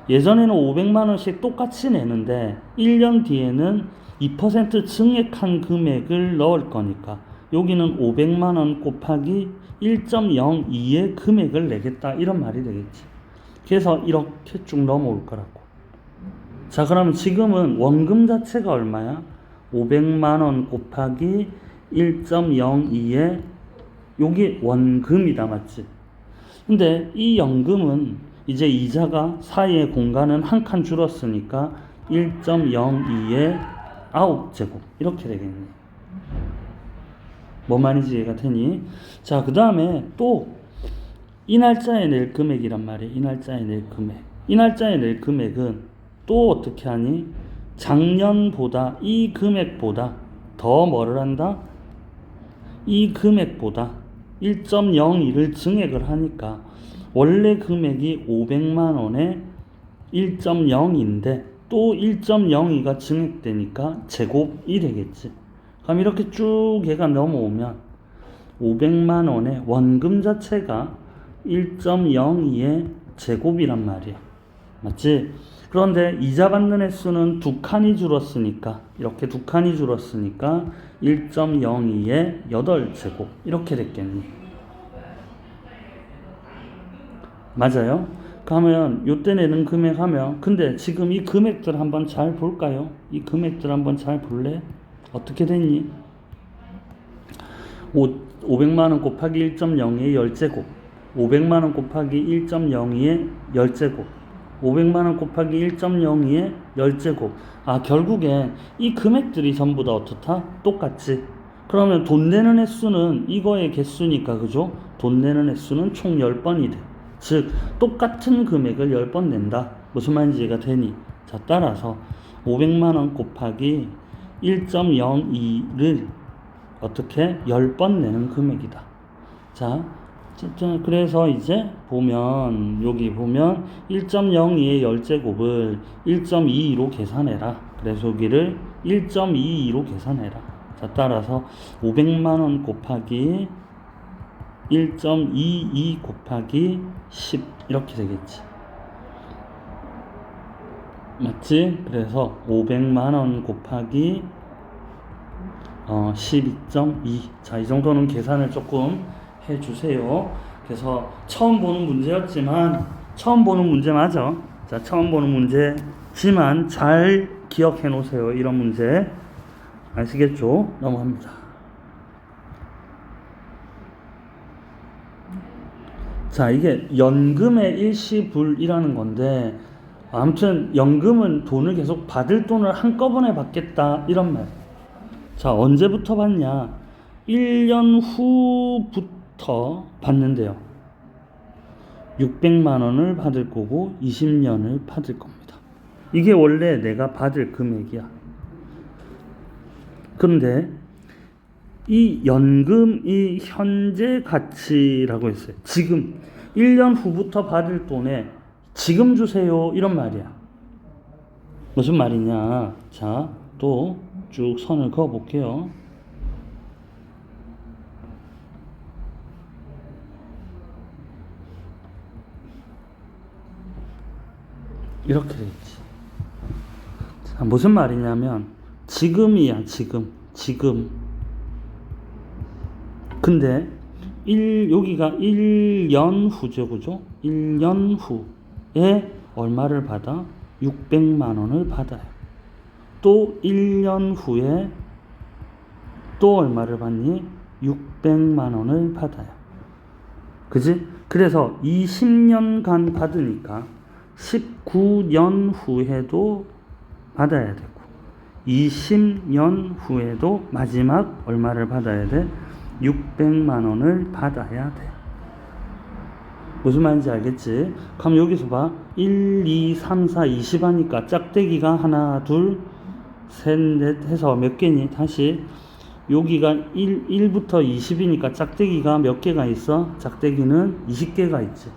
예전에는 500만 원씩 똑같이 내는데 1년 뒤에는 2% 증액한 금액을 넣을 거니까 여기는 500만 원 곱하기 1.02의 금액을 내겠다. 이런 말이 되겠지. 그래서 이렇게 쭉 넘어올 거라고. 자, 그러면 지금은 원금 자체가 얼마야? 500만 원 곱하기 1.02에 여기 원금이다. 맞지? 근데 이 연금은 이제 이자가 사이의 공간은 한 칸 줄었으니까 1.02의 9제곱 이렇게 되겠네. 뭔 말인지 이해가 되니? 자, 그 다음에 또 이 날짜에 낼 금액이란 말이에요. 이 날짜에 낼 금액. 이 날짜에 낼 금액은 또 어떻게 하니? 작년보다 이 금액보다 더 뭐를 한다? 이 금액보다 1.02를 증액을 하니까 원래 금액이 500만 원에 1.0인데 또 1.02가 증액되니까 제곱이 되겠지. 그럼 이렇게 쭉 얘가 넘어오면 500만 원의 원금 자체가 1.02의 제곱이란 말이야. 맞지? 그런데 이자 받는 횟수는 두 칸이 줄었으니까 이렇게 두 칸이 줄었으니까 1.02의 8제곱 이렇게 됐겠니? 맞아요? 그러면 요때 내는 금액 하면 근데 지금 이 금액들 한번 잘 볼까요? 이 금액들 한번 잘 볼래? 어떻게 됐니? 500만원 곱하기 1.02의 10제곱 500만원 곱하기 1.02의 10제곱 500만원 곱하기 1.02의 10제곱 결국엔 이 금액들이 전부 다 어떻다? 똑같지. 그러면 돈 내는 횟수는 이거의 개수니까 그죠? 돈 내는 횟수는 총 10번이 돼. 즉 똑같은 금액을 10번 낸다. 무슨 말인지 이해가 되니? 자, 따라서 500만원 곱하기 1.02를 어떻게 10번 내는 금액이다. 자, 그래서 이제 보면 여기 보면 1.02의 10제곱을 1.22로 계산해라. 그래서 여기를 1.22로 계산해라. 자, 따라서 500만원 곱하기 1.22 곱하기 10 이렇게 되겠지. 맞지? 그래서 500만원 곱하기 12.2. 자, 이 정도는 계산을 조금 해주세요. 그래서 처음 보는 문제였지만 처음 보는 문제 맞아. 자, 처음 보는 문제지만 잘 기억해 놓으세요. 이런 문제 아시겠죠? 넘어갑니다. 자, 이게 연금의 일시불이라는 건데 아무튼 연금은 돈을 계속 받을 돈을 한꺼번에 받겠다 이런 말. 자, 언제부터 받냐? 1년 후부터 받는데요. 600만 원을 받을 거고 20년을 받을 겁니다. 이게 원래 내가 받을 금액이야. 그런데 이 연금이 현재 가치라고 했어요. 지금 1년 후부터 받을 돈에 지금 주세요 이런 말이야. 무슨 말이냐? 자, 또 쭉 선을 그어 볼게요. 이렇게 되겠지. 자, 무슨 말이냐면 지금이야. 지금. 근데 여기가 1년 후죠. 그죠? 1년 후에 얼마를 받아? 600만 원을 받아요. 또 1년 후에 또 얼마를 받니? 600만 원을 받아요. 그지? 그래서 20년간 받으니까 19년 후에도 받아야 되고 20년 후에도 마지막 얼마를 받아야 돼? 600만 원을 받아야 돼. 무슨 말인지 알겠지? 그럼 여기서 봐. 1, 2, 3, 4, 20 하니까 짝대기가 하나, 둘, 셋, 넷 해서 몇 개니? 다시 여기가 1부터 20이니까 짝대기가 몇 개가 있어? 짝대기는 20개가 있지.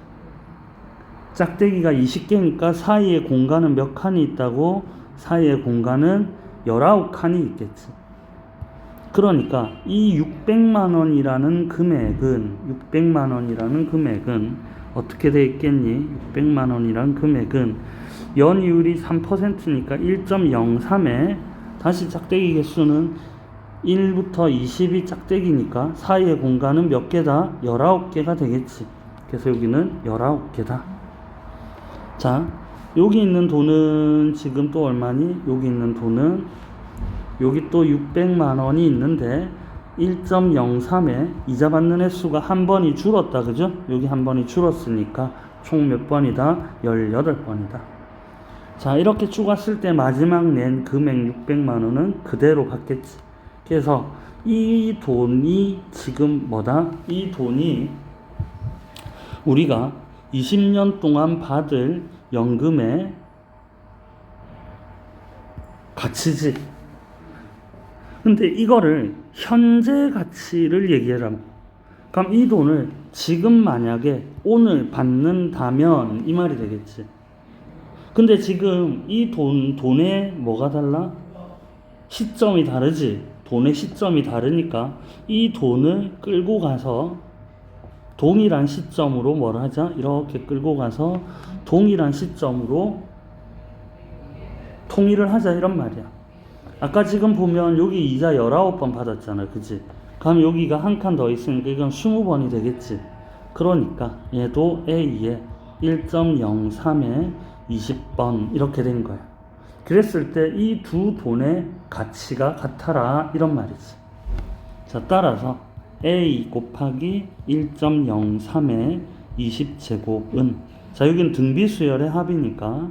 짝대기가 20개니까 사이에 공간은 몇 칸이 있다고? 사이에 공간은 19칸이 있겠지. 그러니까 이 600만 원이라는 금액은 어떻게 돼 있겠니? 600만 원이라는 금액은 연이율이 3%니까 1.03에 다시 짝대기 개수는 1부터 20이 짝대기니까 사이의 공간은 몇 개다? 19개가 되겠지. 그래서 여기는 19개다. 자, 여기 있는 돈은 지금 또 얼마니? 여기 있는 돈은 여기 또 600만 원이 있는데 1.03에 이자 받는 횟수가 한 번이 줄었다. 그죠? 여기 한 번이 줄었으니까 총 몇 번이다? 18번이다. 자, 이렇게 쭉 왔을 때 마지막 낸 금액 600만 원은 그대로 받겠지. 그래서 이 돈이 지금 뭐다? 이 돈이 우리가 20년 동안 받을 연금의 가치지. 근데 이거를 현재 가치를 얘기해라. 그럼 이 돈을 지금 만약에 오늘 받는다면 이 말이 되겠지. 근데 지금 이 돈에 뭐가 달라? 시점이 다르지. 돈의 시점이 다르니까 이 돈을 끌고 가서 동일한 시점으로 뭘 하자? 이렇게 끌고 가서 동일한 시점으로 통일을 하자 이런 말이야. 아까 지금 보면 여기 이자 19번 받았잖아. 그지? 그럼 여기가 한 칸 더 있으니까 이건 20번이 되겠지. 그러니까 얘도 A에 1.03에 20번 이렇게 된 거야. 그랬을 때 이 두 돈의 가치가 같아라 이런 말이지. 자, 따라서 A 곱하기 1.03의 20제곱은, 자, 여기는 등비수열의 합이니까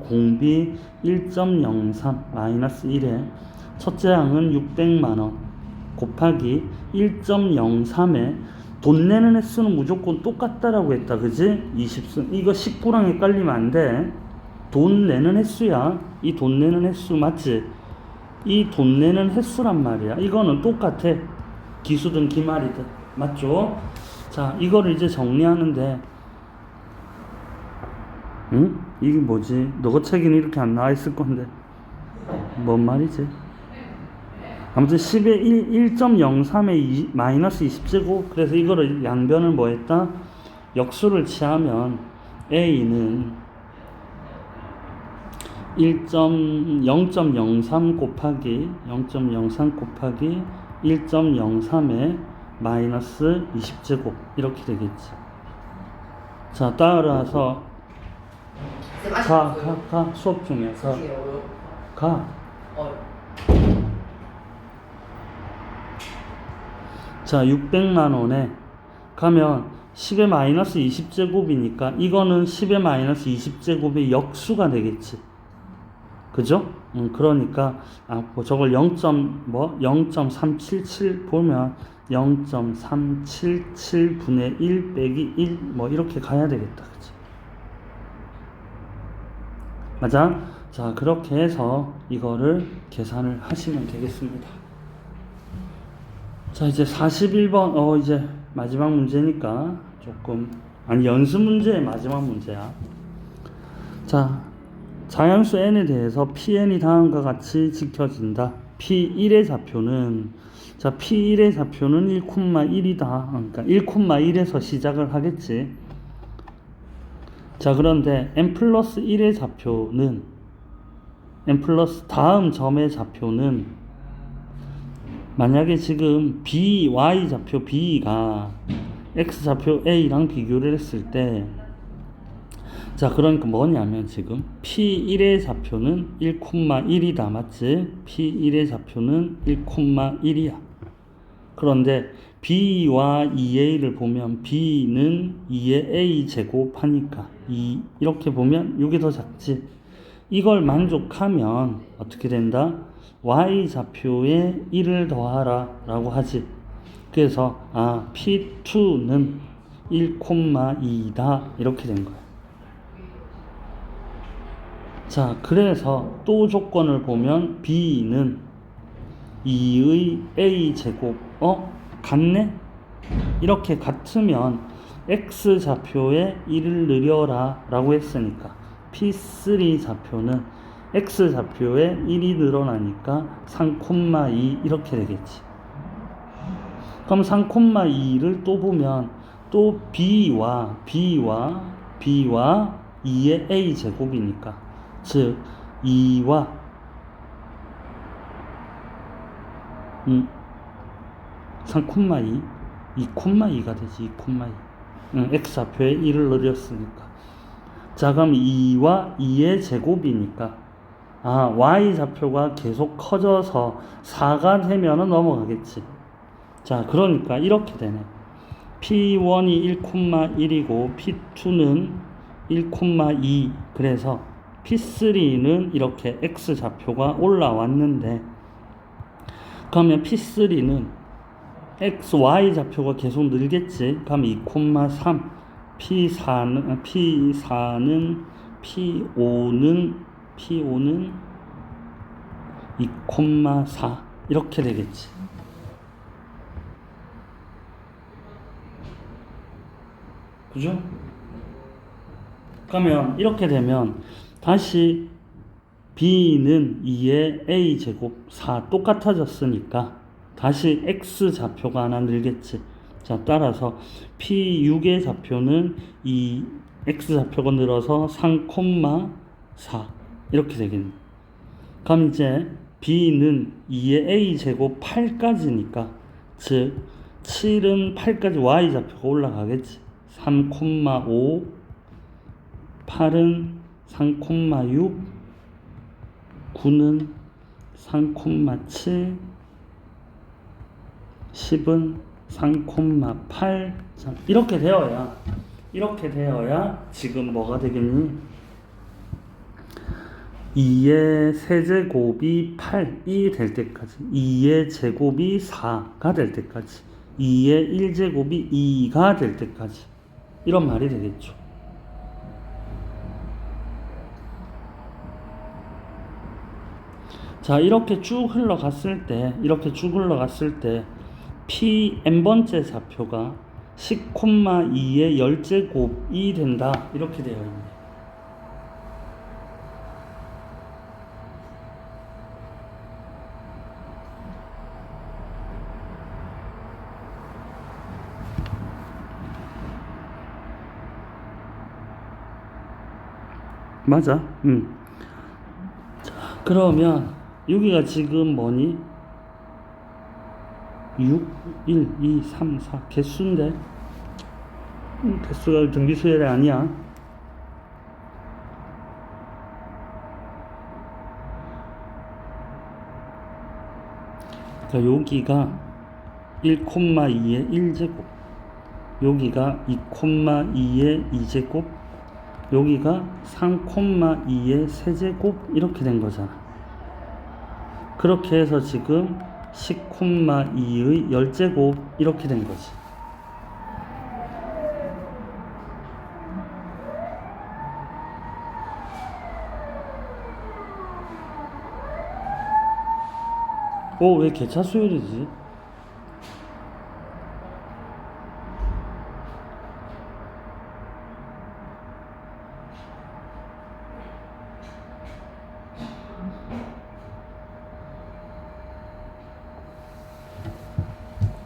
공비 1.03 마이너스 1에 첫째 항은 600만원 곱하기 1.03에 돈 내는 횟수는 무조건 똑같다라고 했다. 그지? 20승. 이거 19랑 헷갈리면 안 돼. 돈 내는 횟수야. 이 돈 내는 횟수 맞지? 이 돈 내는 횟수란 말이야. 이거는 똑같아. 기수든 기말이든. 맞죠? 자, 이거를 이제 정리하는데, 응? 이게 뭐지? 너거 책에는 이렇게 안 나와 있을 건데. 뭔 말이지? 아무튼 10의 1.03의 마이너스 20제곱. 그래서 이거를 양변을 뭐 했다? 역수를 취하면 A는 0.03 곱하기 1.03의 마이너스 20제곱 이렇게 되겠지. 자, 따라서 가 수업 중에 가. 자, 600만 원에 가면 10의 마이너스 20제곱이니까 이거는 10의 마이너스 20제곱의 역수가 되겠지. 그죠? 그러니까 저걸 0.377 보면 0.377분의 1 빼기 1 뭐 이렇게 가야 되겠다. 그치? 맞아? 자, 그렇게 해서 이거를 계산을 하시면 되겠습니다. 자, 이제 41번 이제 마지막 문제니까 연습 문제의 마지막 문제야. 자, 자연수 n에 대해서 Pn이 다음과 같이 지켜진다. P1의 좌표는, 자, P1의 좌표는 1,1이다. 그러니까 1,1에서 시작을 하겠지. 자, 그런데 n 플러스 1의 좌표는, n 플러스 다음 점의 좌표는, 만약에 지금 y 좌표 b가 x 좌표 a랑 비교를 했을 때, 자, 그러니까 뭐냐면 지금 P1의 좌표는 1,1이다. 맞지? P1의 좌표는 1,1이야. 그런데 B와 2A를 보면 B는 2의 A 제곱하니까 이렇게 보면 이게 더 작지. 이걸 만족하면 어떻게 된다? Y 좌표에 1을 더하라 라고 하지. 그래서 P2는 1,2다 이렇게 된 거야. 자, 그래서 또 조건을 보면 B는 2의 A 제곱 같네? 이렇게 같으면 X 좌표에 1을 늘려라 라고 했으니까 P3 좌표는 X 좌표에 1이 늘어나니까 3,2 이렇게 되겠지. 그럼 3,2를 또 보면 또 B와 2의 A 제곱이니까, 즉 2와 3,2 2,2가 되지. 2,2 X좌표에 1을 늘렸으니까. 자, 그럼 2와 2의 제곱이니까 Y좌표가 계속 커져서 4가 되면은 넘어가겠지. 자, 그러니까 이렇게 되네. P1이 1,1이고 P2는 1,2. 그래서 P3는 이렇게 X좌표가 올라왔는데, 그러면 P3는 X, Y 좌표가 계속 늘겠지. 그럼 2,3. P4는 P5는 2,4 이렇게 되겠지. 그죠? 그러면 이렇게 되면 다시 B는 2의 A제곱 4 똑같아졌으니까 다시 X 좌표가 하나 늘겠지. 자, 따라서 P6의 좌표는 이 X 좌표가 늘어서 3,4 이렇게 되겠네. 그럼 이제 B는 2의 A제곱 8까지니까, 즉 7은 8까지 Y좌표가 올라가겠지. 3,5, 8은 3,6, 9는 3,7, 10은 3,8. 자, 이렇게 되어야 지금 뭐가 되겠니? 2의 세제곱이 8이 될 때까지, 2의 제곱이 4가 될 때까지, 2의 1제곱이 2가 될 때까지, 이런 말이 되겠죠. 자, 이렇게 쭉 흘러갔을 때 P n번째 좌표가 10,2의 10제곱이 된다. 이렇게 되어 있네. 맞아. 자, 그러면 여기가 지금 뭐니? 6, 1, 2, 3, 4 개수인데, 개수가 등비수열이 아니야. 그러니까 여기가 1,2의 1제곱, 여기가 2,2의 2제곱, 여기가 3,2의 세제곱, 이렇게 된 거잖아. 그렇게 해서 지금 10,2의 10제곱 이렇게 된 거지. 왜 개차 수열이지?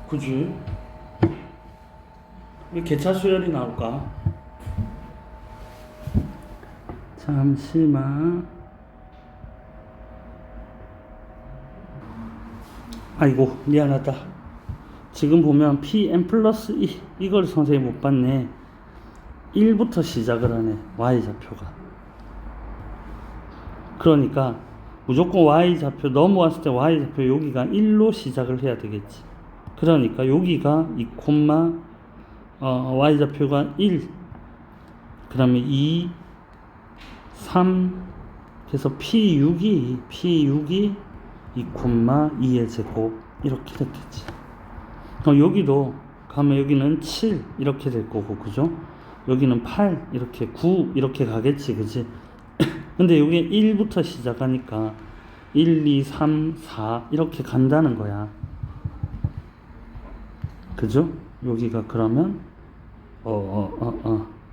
그지? 왜 개차 수열이 나올까? 잠시만. 아이고, 미안하다. 지금 보면 Pn 플러스 2 이걸 선생님이 못 봤네. 1부터 시작을 하네, Y좌표가. 그러니까 무조건 Y좌표 넘어왔을 때 Y좌표 여기가 1로 시작을 해야 되겠지. 그러니까 여기가 2, Y좌표가 1, 그 다음에 2, 3, 그래서 P6이 2,2의 제곱 이렇게 됐겠지. 그럼 여기도 가면 여기는 7 이렇게 될 거고, 그죠? 여기는 8 이렇게 9 이렇게 가겠지, 그지? 근데 여기 1부터 시작하니까 1, 2, 3, 4 이렇게 간다는 거야. 그죠? 여기가 그러면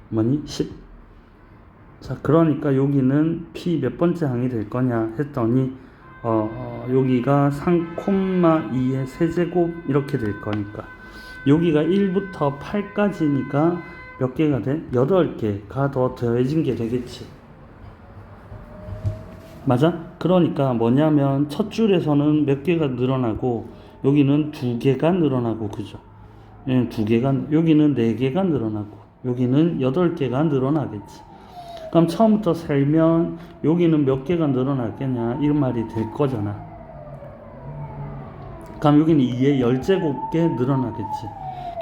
뭐니? 10. 자, 그러니까 여기는 P 몇 번째 항이 될 거냐 했더니 여기가 3,2의 세제곱 이렇게 될 거니까 여기가 1부터 8까지니까 몇 개가 돼? 8개가 더 더해진 게 되겠지. 맞아? 그러니까 뭐냐면 첫 줄에서는 몇 개가 늘어나고 여기는 2개가 늘어나고, 그죠? 2개가, 여기는 4개가 늘어나고 여기는 8개가 늘어나겠지. 그럼 처음부터 세면 여기는 몇 개가 늘어나겠냐 이런 말이 될 거잖아. 그럼 여기는 2의 10제곱개 늘어나겠지.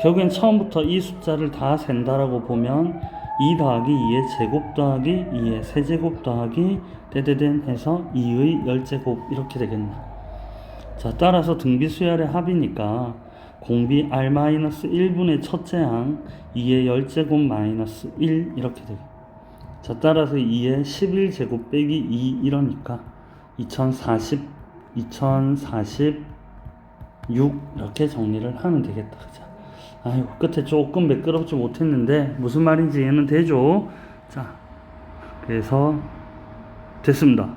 결국엔 처음부터 이 숫자를 다 센다라고 보면 2 더하기 2의 제곱 더하기 2의 세제곱 더하기 떼떼댄 해서 2의 열제곱 이렇게 되겠네. 자, 따라서 등비수열의 합이니까 공비 R-1분의 첫째 항 2의 열제곱 마이너스 1 이렇게 되겠네. 자, 따라서 2의 11제곱 빼기 2 이러니까 2046 이렇게 정리를 하면 되겠다. 그죠? 아이고, 끝에 조금 매끄럽지 못했는데 무슨 말인지 이해는 되죠? 자, 그래서 됐습니다.